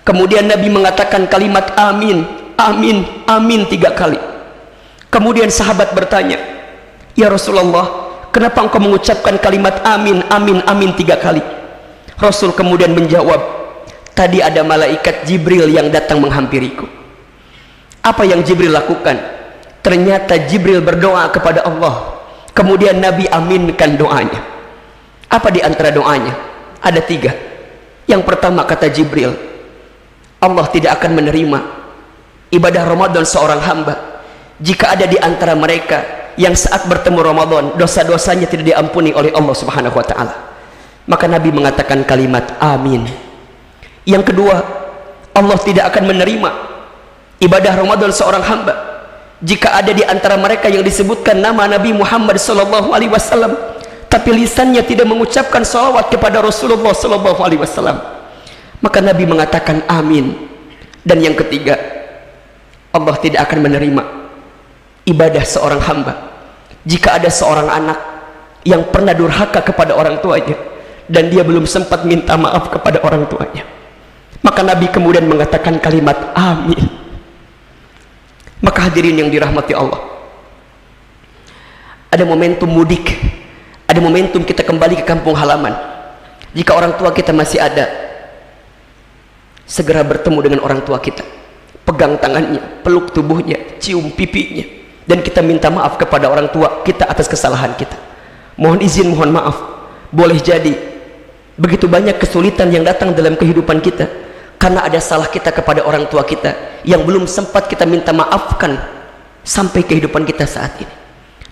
kemudian Nabi mengatakan kalimat amin, amin, amin 3 kali. Kemudian sahabat bertanya, ya Rasulullah, kenapa engkau mengucapkan kalimat amin, amin, amin 3 kali? Rasul kemudian menjawab, tadi ada malaikat Jibril yang datang menghampiriku. Apa yang Jibril lakukan? Ternyata Jibril berdoa kepada Allah, kemudian Nabi aminkan doanya. Apa di antara doanya? Ada 3. Yang pertama, kata Jibril, Allah tidak akan menerima ibadah Ramadan seorang hamba jika ada di antara mereka yang saat bertemu Ramadan dosa-dosanya tidak diampuni oleh Allah Subhanahu wa ta'ala. Maka Nabi mengatakan kalimat amin. Yang kedua, Allah tidak akan menerima ibadah Ramadan seorang hamba jika ada di antara mereka yang disebutkan nama Nabi Muhammad SAW tapi lisannya tidak mengucapkan salawat kepada Rasulullah SAW. Maka Nabi mengatakan amin. Dan yang ketiga, Allah tidak akan menerima ibadah seorang hamba jika ada seorang anak yang pernah durhaka kepada orang tuanya dan dia belum sempat minta maaf kepada orang tuanya. Maka Nabi kemudian mengatakan kalimat amin. Maka hadirin yang dirahmati Allah, ada momentum mudik, ada momentum kita kembali ke kampung halaman. Jika orang tua kita masih ada, segera bertemu dengan orang tua kita, pegang tangannya, peluk tubuhnya, cium pipinya, dan kita minta maaf kepada orang tua kita atas kesalahan kita. Mohon izin, mohon maaf. Boleh jadi begitu banyak kesulitan yang datang dalam kehidupan kita karena ada salah kita kepada orang tua kita yang belum sempat kita minta maafkan sampai kehidupan kita saat ini.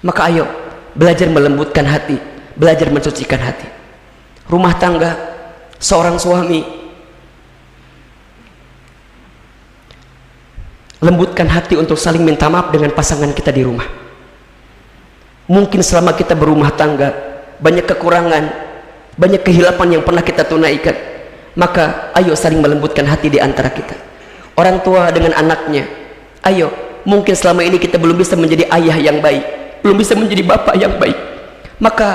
Maka ayo belajar melembutkan hati, belajar mensucikan hati. Rumah tangga, seorang suami, lembutkan hati untuk saling minta maaf dengan pasangan kita di rumah. Mungkin selama kita berumah tangga banyak kekurangan, banyak kehilapan yang pernah kita tunaikan. Maka ayo saling melembutkan hati di antara kita. Orang tua dengan anaknya, ayo, mungkin selama ini kita belum bisa menjadi ayah yang baik, belum bisa menjadi bapak yang baik. Maka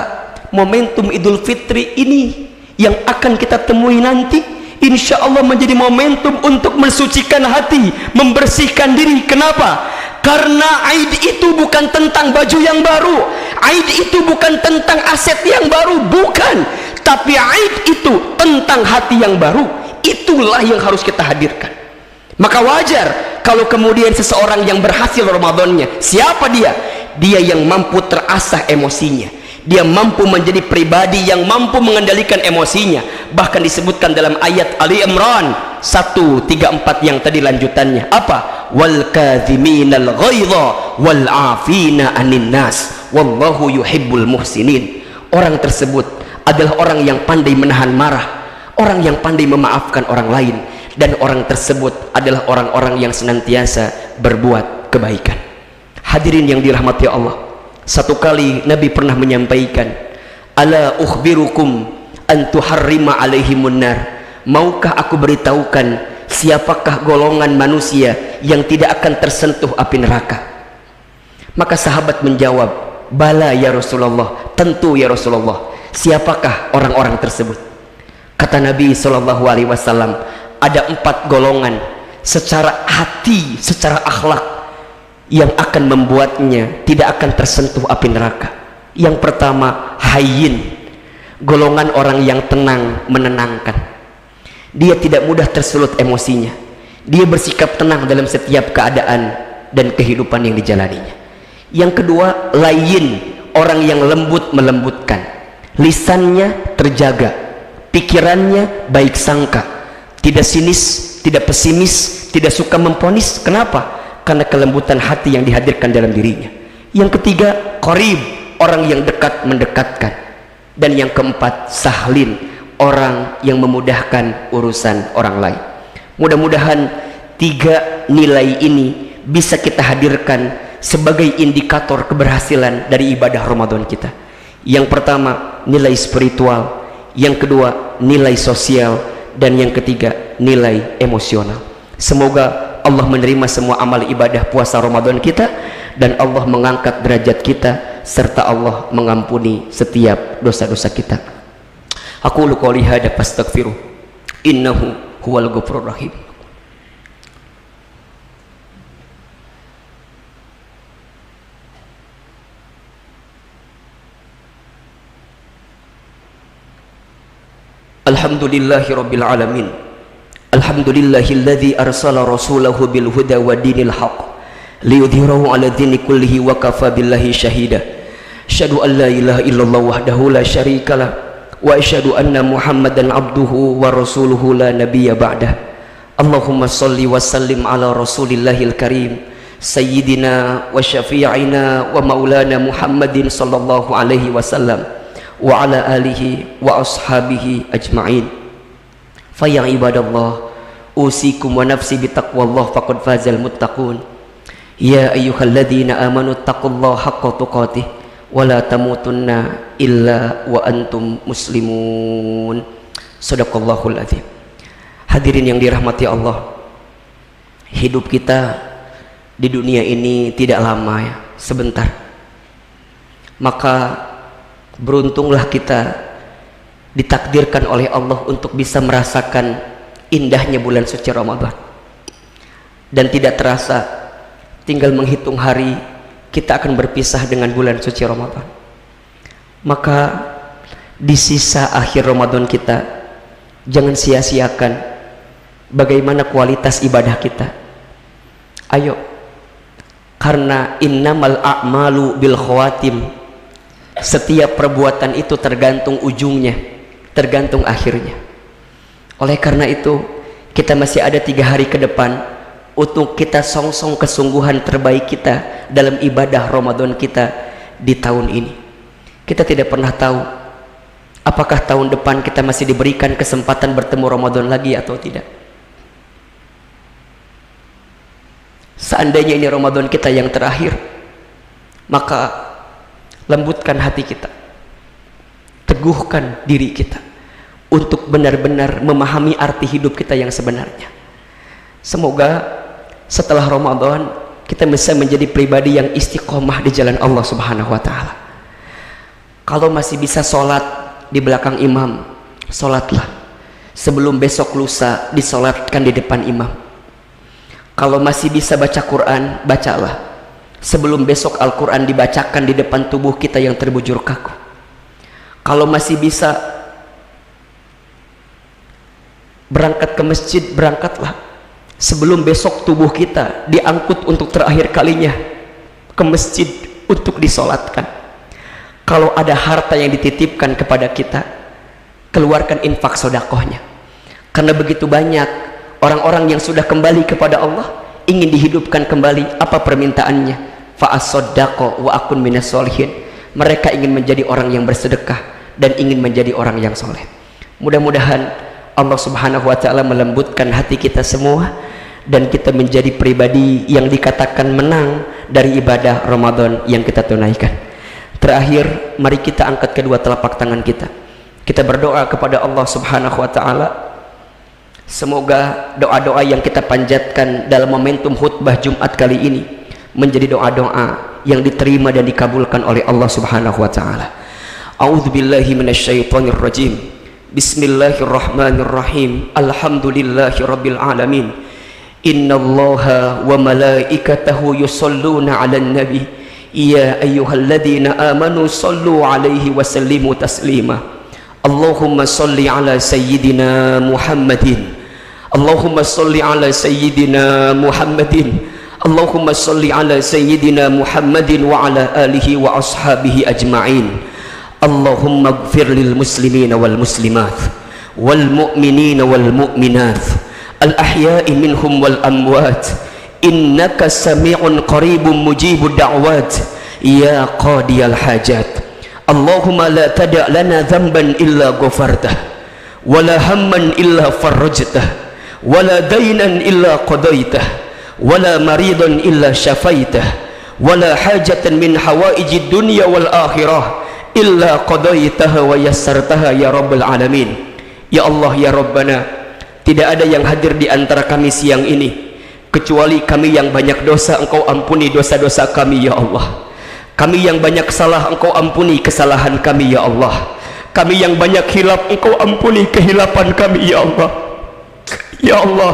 momentum Idul Fitri ini yang akan kita temui nanti, insya Allah menjadi momentum untuk mensucikan hati, membersihkan diri. Kenapa? Karena Aid itu bukan tentang baju yang baru, Aid itu bukan tentang aset yang baru, bukan. Tapi Aid itu tentang hati yang baru. Itulah yang harus kita hadirkan. Maka wajar kalau kemudian seseorang yang berhasil Ramadannya, siapa dia? Dia yang mampu terasah emosinya, dia mampu menjadi pribadi yang mampu mengendalikan emosinya. Bahkan disebutkan dalam ayat Ali Imran 134 yang tadi lanjutannya apa? Wal kadhiminal ghaidha wal afina anin nas wallahu yuhibbul muhsinin. Orang tersebut adalah orang yang pandai menahan marah, orang yang pandai memaafkan orang lain, dan orang tersebut adalah orang-orang yang senantiasa berbuat kebaikan. Hadirin yang dirahmati Allah, satu kali Nabi pernah menyampaikan, ala ukhbirukum an tuharrima alaihimun nar. Maukah aku beritahukan siapakah golongan manusia yang tidak akan tersentuh api neraka? Maka sahabat menjawab, bala ya Rasulullah, tentu ya Rasulullah. Siapakah orang-orang tersebut? Kata Nabi SAW, ada 4 golongan secara hati, secara akhlak yang akan membuatnya tidak akan tersentuh api neraka. Yang pertama, hayyin, golongan orang yang tenang, menenangkan. Dia tidak mudah tersulut emosinya, dia bersikap tenang dalam setiap keadaan dan kehidupan yang dijalaninya. Yang kedua, layyin, orang yang lembut, melembutkan, lisannya terjaga, pikirannya baik sangka, tidak sinis, tidak pesimis, tidak suka memponis. Kenapa? Karena kelembutan hati yang dihadirkan dalam dirinya. Yang ketiga, qarib, orang yang dekat mendekatkan. Dan yang keempat, sahlin, orang yang memudahkan urusan orang lain. Mudah-mudahan 3 nilai ini bisa kita hadirkan sebagai indikator keberhasilan dari ibadah Ramadan kita. Yang pertama, nilai spiritual. Yang kedua, nilai sosial. Dan yang ketiga, nilai emosional. Semoga Allah menerima semua amal ibadah puasa Ramadan kita, dan Allah mengangkat derajat kita, serta Allah mengampuni setiap dosa-dosa kita. Aku qouli hadza fastaghfiruh, innahu huwal ghafurur rahim. Alhamdulillahi rabbil alamin. Alhamdulillahilladzi arsala rasulahu bil huda wa dinil haqq liyudhhirahu 'ala dini kullihi wa kafa billahi syahida. Asyhadu an la ilaha illallah wahdahu la syarikalah wa asyhadu anna Muhammadan abduhu wa rasuluhu la nabiyya ba'dah. Allahumma shalli wa sallim ala rasulillahil karim sayyidina wa syafi'ina wa maulana Muhammadin sallallahu alaihi wasallam wa ala alihi wa ashabihi ajma'in. Fa ya ibadallah, usikum wa nafsi bitaqwallah faqad fazal muttaqun. Ya ayyuhalladzina amanu taqullaha haqqa tuqatih wa la tamutunna illa wa antum muslimun. Shadaqallahul azim. Hadirin yang dirahmati Allah, hidup kita di dunia ini tidak lama ya, sebentar. Maka beruntunglah kita ditakdirkan oleh Allah untuk bisa merasakan indahnya bulan suci Ramadan. Dan tidak terasa, tinggal menghitung hari, kita akan berpisah dengan bulan suci Ramadan. Maka di sisa akhir Ramadan kita, jangan sia-siakan bagaimana kualitas ibadah kita. Ayo, karena innamal a'malu bil khawatim, setiap perbuatan itu tergantung ujungnya, tergantung akhirnya. Oleh karena itu, kita masih ada 3 hari ke depan untuk kita songsong kesungguhan terbaik kita dalam ibadah Ramadan kita di tahun ini. Kita tidak pernah tahu apakah tahun depan kita masih diberikan kesempatan bertemu Ramadan lagi atau tidak. Seandainya ini Ramadan kita yang terakhir, maka lembutkan hati kita, teguhkan diri kita untuk benar-benar memahami arti hidup kita yang sebenarnya. Semoga setelah Ramadan kita bisa menjadi pribadi yang istiqomah di jalan Allah Subhanahu wa ta'ala. Kalau masih bisa sholat di belakang imam, sholatlah. Sebelum besok lusa disolatkan di depan imam. Kalau masih bisa baca Quran, bacalah. Sebelum besok Al-Quran dibacakan di depan tubuh kita yang terbujur kaku. Kalau masih bisa berangkat ke masjid, berangkatlah. Sebelum besok tubuh kita diangkut untuk terakhir kalinya ke masjid untuk disolatkan. Kalau ada harta yang dititipkan kepada kita, keluarkan infak sodakohnya. Karena begitu banyak orang-orang yang sudah kembali kepada Allah, ingin dihidupkan kembali. Apa permintaannya? Fa'as-soddaqo wa akun minas solihin. Mereka ingin menjadi orang yang bersedekah dan ingin menjadi orang yang soleh. Mudah-mudahan Allah Subhanahu wa ta'ala melembutkan hati kita semua, dan kita menjadi pribadi yang dikatakan menang dari ibadah Ramadan yang kita tunaikan. Terakhir, mari kita angkat kedua telapak tangan kita. Kita berdoa kepada Allah Subhanahu wa ta'ala. Semoga doa-doa yang kita panjatkan dalam momentum khutbah Jumat kali ini menjadi doa-doa yang diterima dan dikabulkan oleh Allah Subhanahu wa ta'ala. A'udzubillahi minasyaitonir rajim. Bismillahirrahmanirrahim. Alhamdulillahi rabbil alamin. Innallaha wa malaikatahu yusholluna 'alan nabi. Ya ayyuhalladzina amanu shallu 'alaihi wa sallimu taslima. Allahumma shalli 'ala sayyidina Muhammadin. Allahumma shalli 'ala sayyidina Muhammadin. Allahumma shalli 'ala sayyidina Muhammadin wa 'ala alihi wa ashabihi ajma'in. Allahumma ighfir lil muslimina wal muslimat wal mu'minina wal mu'minat al ahya'i minhum wal amwat innaka sami'un qaribun mujibud da'wat ya qadiyal hajat. Allahumma la tada' lana dhanban illa ghafartah, wala hamman illa farrajtah, wala daynan illa qadaitah, wala maridan illa syafaitah, wala hajatan min hawaijid dunya wal akhirah illa qadaitaha wa yassartaha ya rabbal alamin. Ya Allah ya Rabbana, tidak ada yang hadir di antara kami siang ini kecuali kami yang banyak dosa, Engkau ampuni dosa-dosa kami ya Allah. Kami yang banyak salah, Engkau ampuni kesalahan kami ya Allah. Kami yang banyak hilaf, Engkau ampuni kehilapan kami ya Allah. Ya Allah,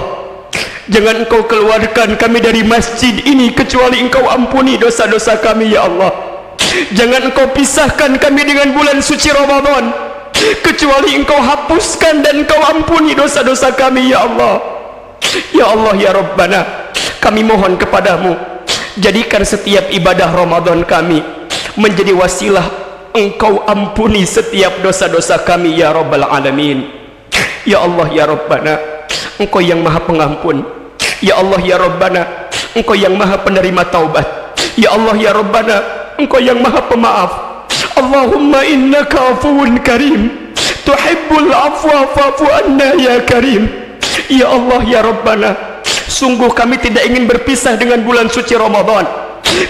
jangan Engkau keluarkan kami dari masjid ini kecuali Engkau ampuni dosa-dosa kami ya Allah. Jangan Engkau pisahkan kami dengan bulan suci Ramadan kecuali Engkau hapuskan dan Engkau ampuni dosa-dosa kami ya Allah. Ya Allah ya Rabbana, kami mohon kepadamu, jadikan setiap ibadah Ramadan kami menjadi wasilah Engkau ampuni setiap dosa-dosa kami ya Rabbal Alamin. Ya Allah ya Rabbana, Engkau yang maha pengampun. Ya Allah ya Rabbana, Engkau yang maha penerima taubat. Ya Allah ya Rabbana, Engkau yang maha pemaaf. Allahumma innaka afuwun karim, tuhibbul afwa fa'fu anna ya karim. Ya Allah ya Rabbana, sungguh kami tidak ingin berpisah dengan bulan suci Ramadan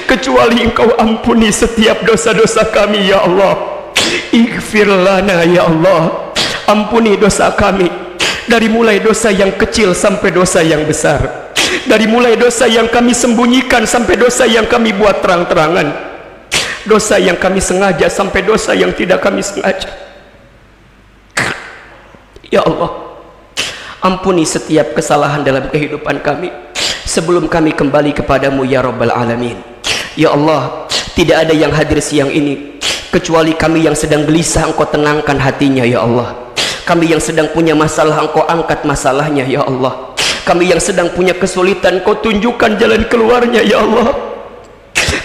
kecuali Engkau ampuni setiap dosa-dosa kami ya Allah. Ighfir lana ya Allah, ampuni dosa kami, dari mulai dosa yang kecil sampai dosa yang besar, dari mulai dosa yang kami sembunyikan sampai dosa yang kami buat terang-terangan, dosa yang kami sengaja sampai dosa yang tidak kami sengaja. Ya Allah, ampuni setiap kesalahan dalam kehidupan kami sebelum kami kembali kepadamu ya Rabbal Alamin. Ya Allah, tidak ada yang hadir siang ini kecuali kami yang sedang gelisah, Engkau tenangkan hatinya ya Allah. Kami yang sedang punya masalah, Engkau angkat masalahnya ya Allah. Kami yang sedang punya kesulitan, Engkau tunjukkan jalan keluarnya ya Allah.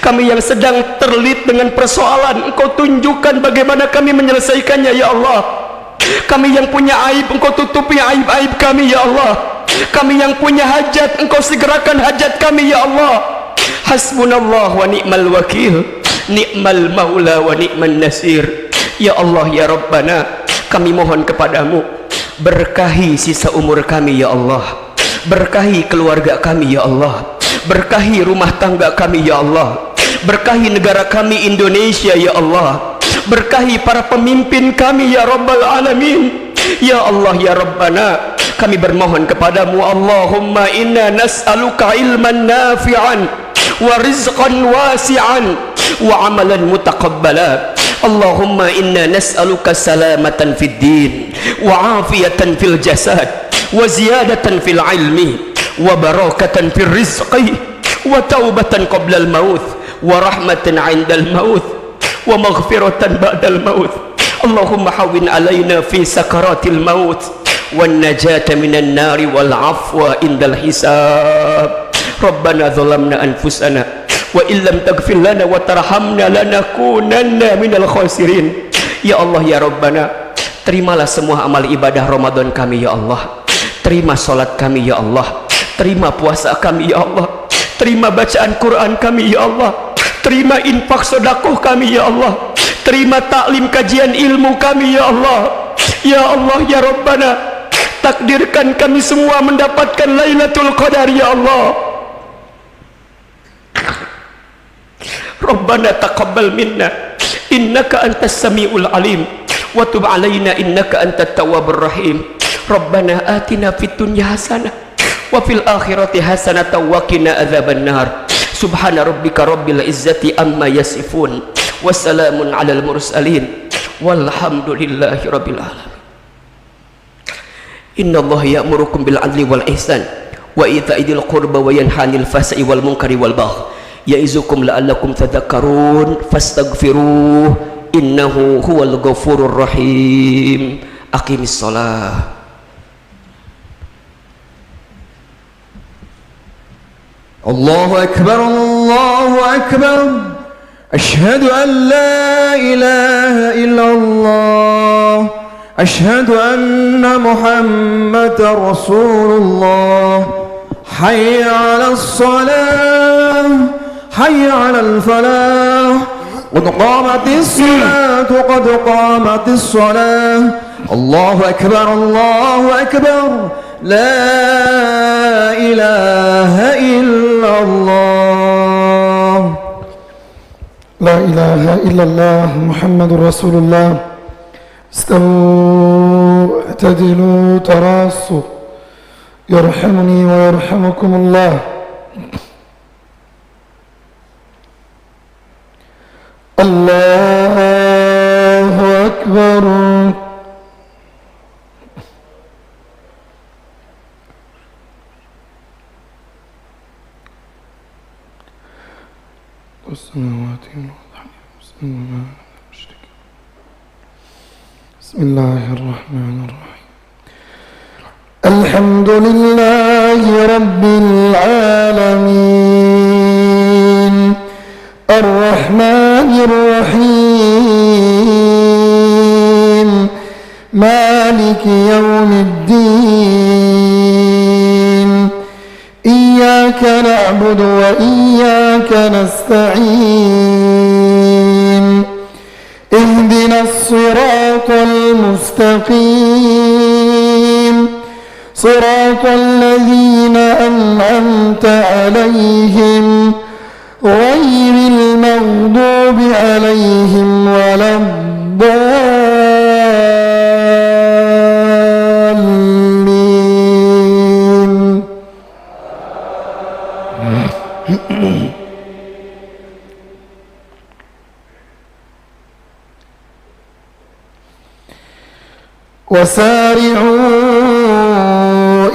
Kami yang sedang terlilit dengan persoalan, Engkau tunjukkan bagaimana kami menyelesaikannya ya Allah. Kami yang punya aib, Engkau tutupi aib-aib kami ya Allah. Kami yang punya hajat, Engkau segerakan hajat kami ya Allah. Hasbunallah wa ni'mal wakil, ni'mal maula wa ni'man nasir. Ya Allah ya Rabbana, kami mohon kepadamu, berkahi sisa umur kami ya Allah. Berkahi keluarga kami ya Allah. Berkahi rumah tangga kami ya Allah. Berkahi negara kami Indonesia ya Allah. Berkahi para pemimpin kami ya Rabbal Alamin. Ya Allah ya Rabbana, kami bermohon kepadamu, Allahumma inna nas'aluka ilman nafi'an wa rizqan wasi'an wa amalan mutaqabbala. Allahumma inna nas'aluka salamatan fid din wa afiyatan fil jasad wa ziyadatan fil ilmi wa barakatan fil rizqi wa taubatan qabla al maut wa rahmatan 'inda al maut wa maghfiratan ba'dal maut. Allahumma hawwin alaina fi sakaratil maut wan najata minan nari wal afwa indal hisab. Rabbana zalamna anfusana wa illam taghfir lana wa tarhamna lanakunanna minal khasirin. Ya Allah ya Rabbana, terimalah semua amal ibadah Ramadan kami ya Allah. Terima salat kami ya Allah. Terima puasa kami ya Allah. Terima bacaan Quran kami ya Allah. Terima infak sedekah kami ya Allah. Terima taklim kajian ilmu kami ya Allah. Ya Allah ya Rabbana, takdirkan kami semua mendapatkan Lailatul Qadar ya Allah. Rabbana taqabbal minna innaka antas samiul alim wa tub alaina innaka antat tawwabur rahim. Rabbana atina fid dunya hasanah wa fil akhirati hasanah wa qina adzaban nar. Subhana rabbika rabbil izzati amma yasifun, wassalamun alal mursalin, walhamdulillahi rabbil alamin. Inna Allah ya'murukum bil adli wal ihsan wa ita'i dzil qurba wa yanha 'anil fahsya'i wal munkari wal baghi ya'izukum la'allakum tadhakkarun fastaghfiruh innahu huwal ghafurur rahim. Aqimis shalah. Allahu Akbar, Allahu Akbar. Ashhadu an la ilaha illallah. Ashhadu anna Muhammadar Rasulullah. Hayya 'alas salah, حي على الفلاح قد قامت الصلاة قد قامت الصلاة الله أكبر الله أكبر لا إله إلا الله لا إله إلا الله محمد رسول الله استووا اعتدلوا تراصوا يرحمني ويرحمكم الله الله أكبر والسماوات بسم الله الرحمن الرحيم الحمد لله رب العالمين الرحمن الرحيم مالك يوم الدين إياك نعبد وإياك نستعين اهدنا الصراط المستقيم صراط الذين أنعمت عليهم غير المغضوب عليهم ولا الضالين وسارعوا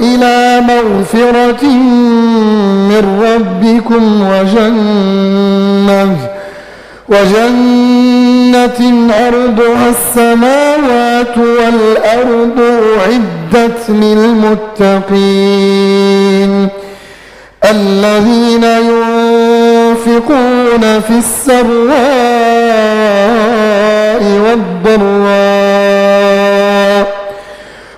إلى مغفرة من ربكم وجنة عرضها السماوات والأرض أعدت للمتقين الذين ينفقون في السراء والضراء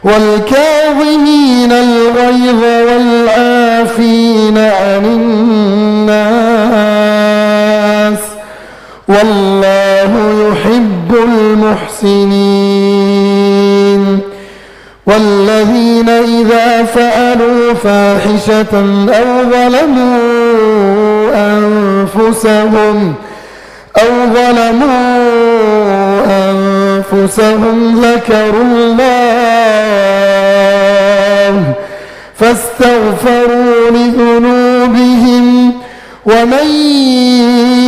والكاظمين الغيظ والعافين عن الناس والله يحب المحسنين والذين إذا فعلوا فاحشة أو ظلموا أنفسهم ذكروا الله فاستغفروا لذنوبهم ومن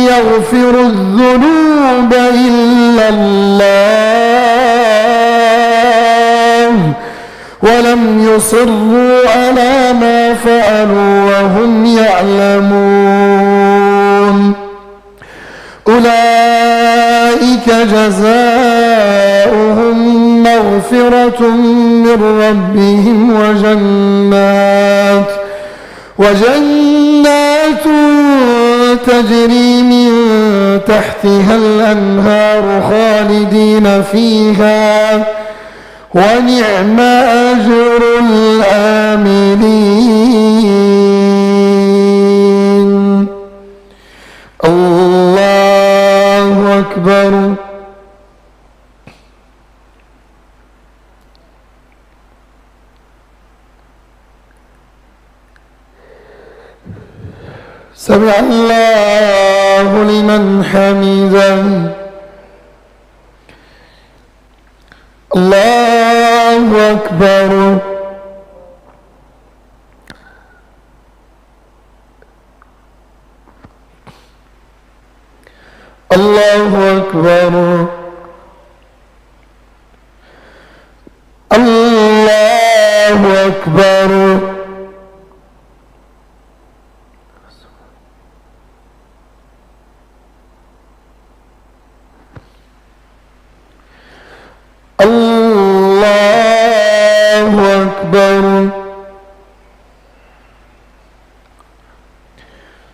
يغفر الذنوب إلا الله ولم يصروا على ما فعلوا وهم يعلمون أولئك جزاؤهم مغفرة من ربهم وجنات تجري من تحتها الأنهار خالدين فيها ونعم أجر العاملين الله أكبر سمع الله لمن حمده الله أكبر الله أكبر الله أكبر الله أكبر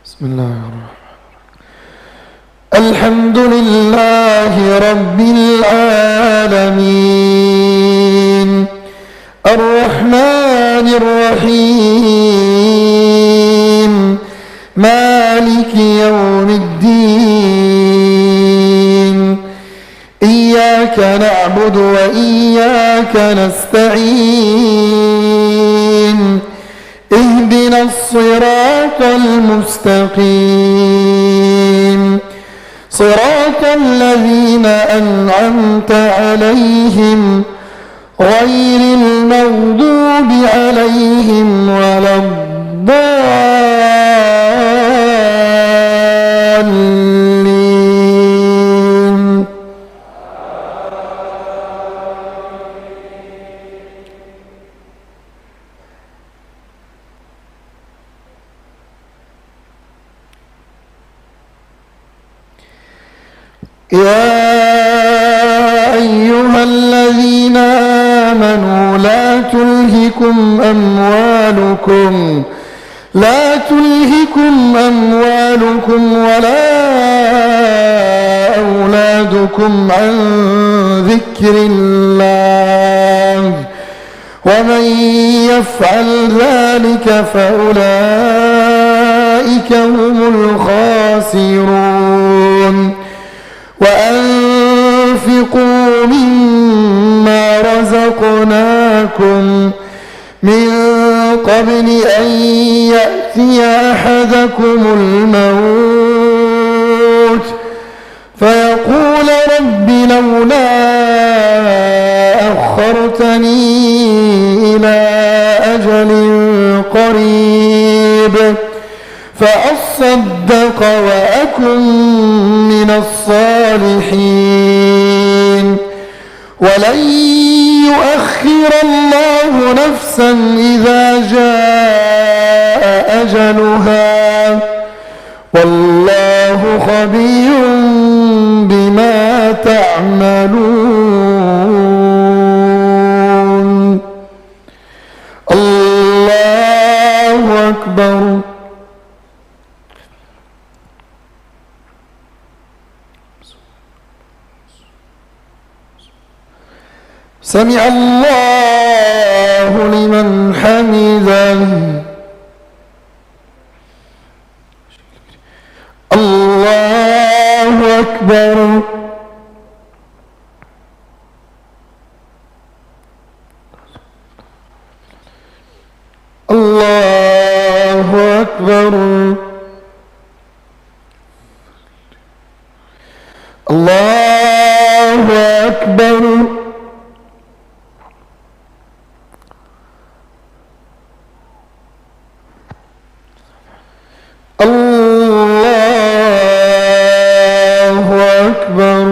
بسم الله الرحمن الحمد لله رب العالمين الرحمن الرحيم مالك يوم الدين إياك نعبد وإياك نستعين اهدنا الصراط المستقيم صراط الذين أنعمت عليهم غير المغضوب عليهم ولا الضالين. يا أيها الذين آمنوا لا تلهكم أموالكم ولا أولادكم عن ذكر الله ومن يفعل ذلك فأولئك هم الخاسرون. وأنفقوا مما رزقناكم من قبل أن يأتي أحدكم الموت فيقول رب لولا أخرتني إلى أجل قريب فأصدق وأكن من الصالحين ولن يؤخر الله نفسا إذا جاء أجلها والله خبير بما تعملون. الله أكبر. سمع الله لمن حمده. الله أكبر. الله أكبر. الله أكبر. الله أكبر.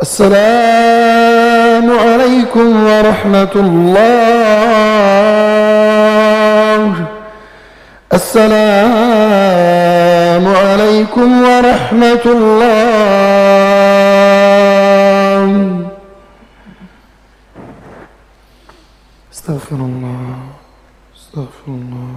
السلام عليكم ورحمة الله. السلام عليكم ورحمة الله. استغفر الله. استغفر الله.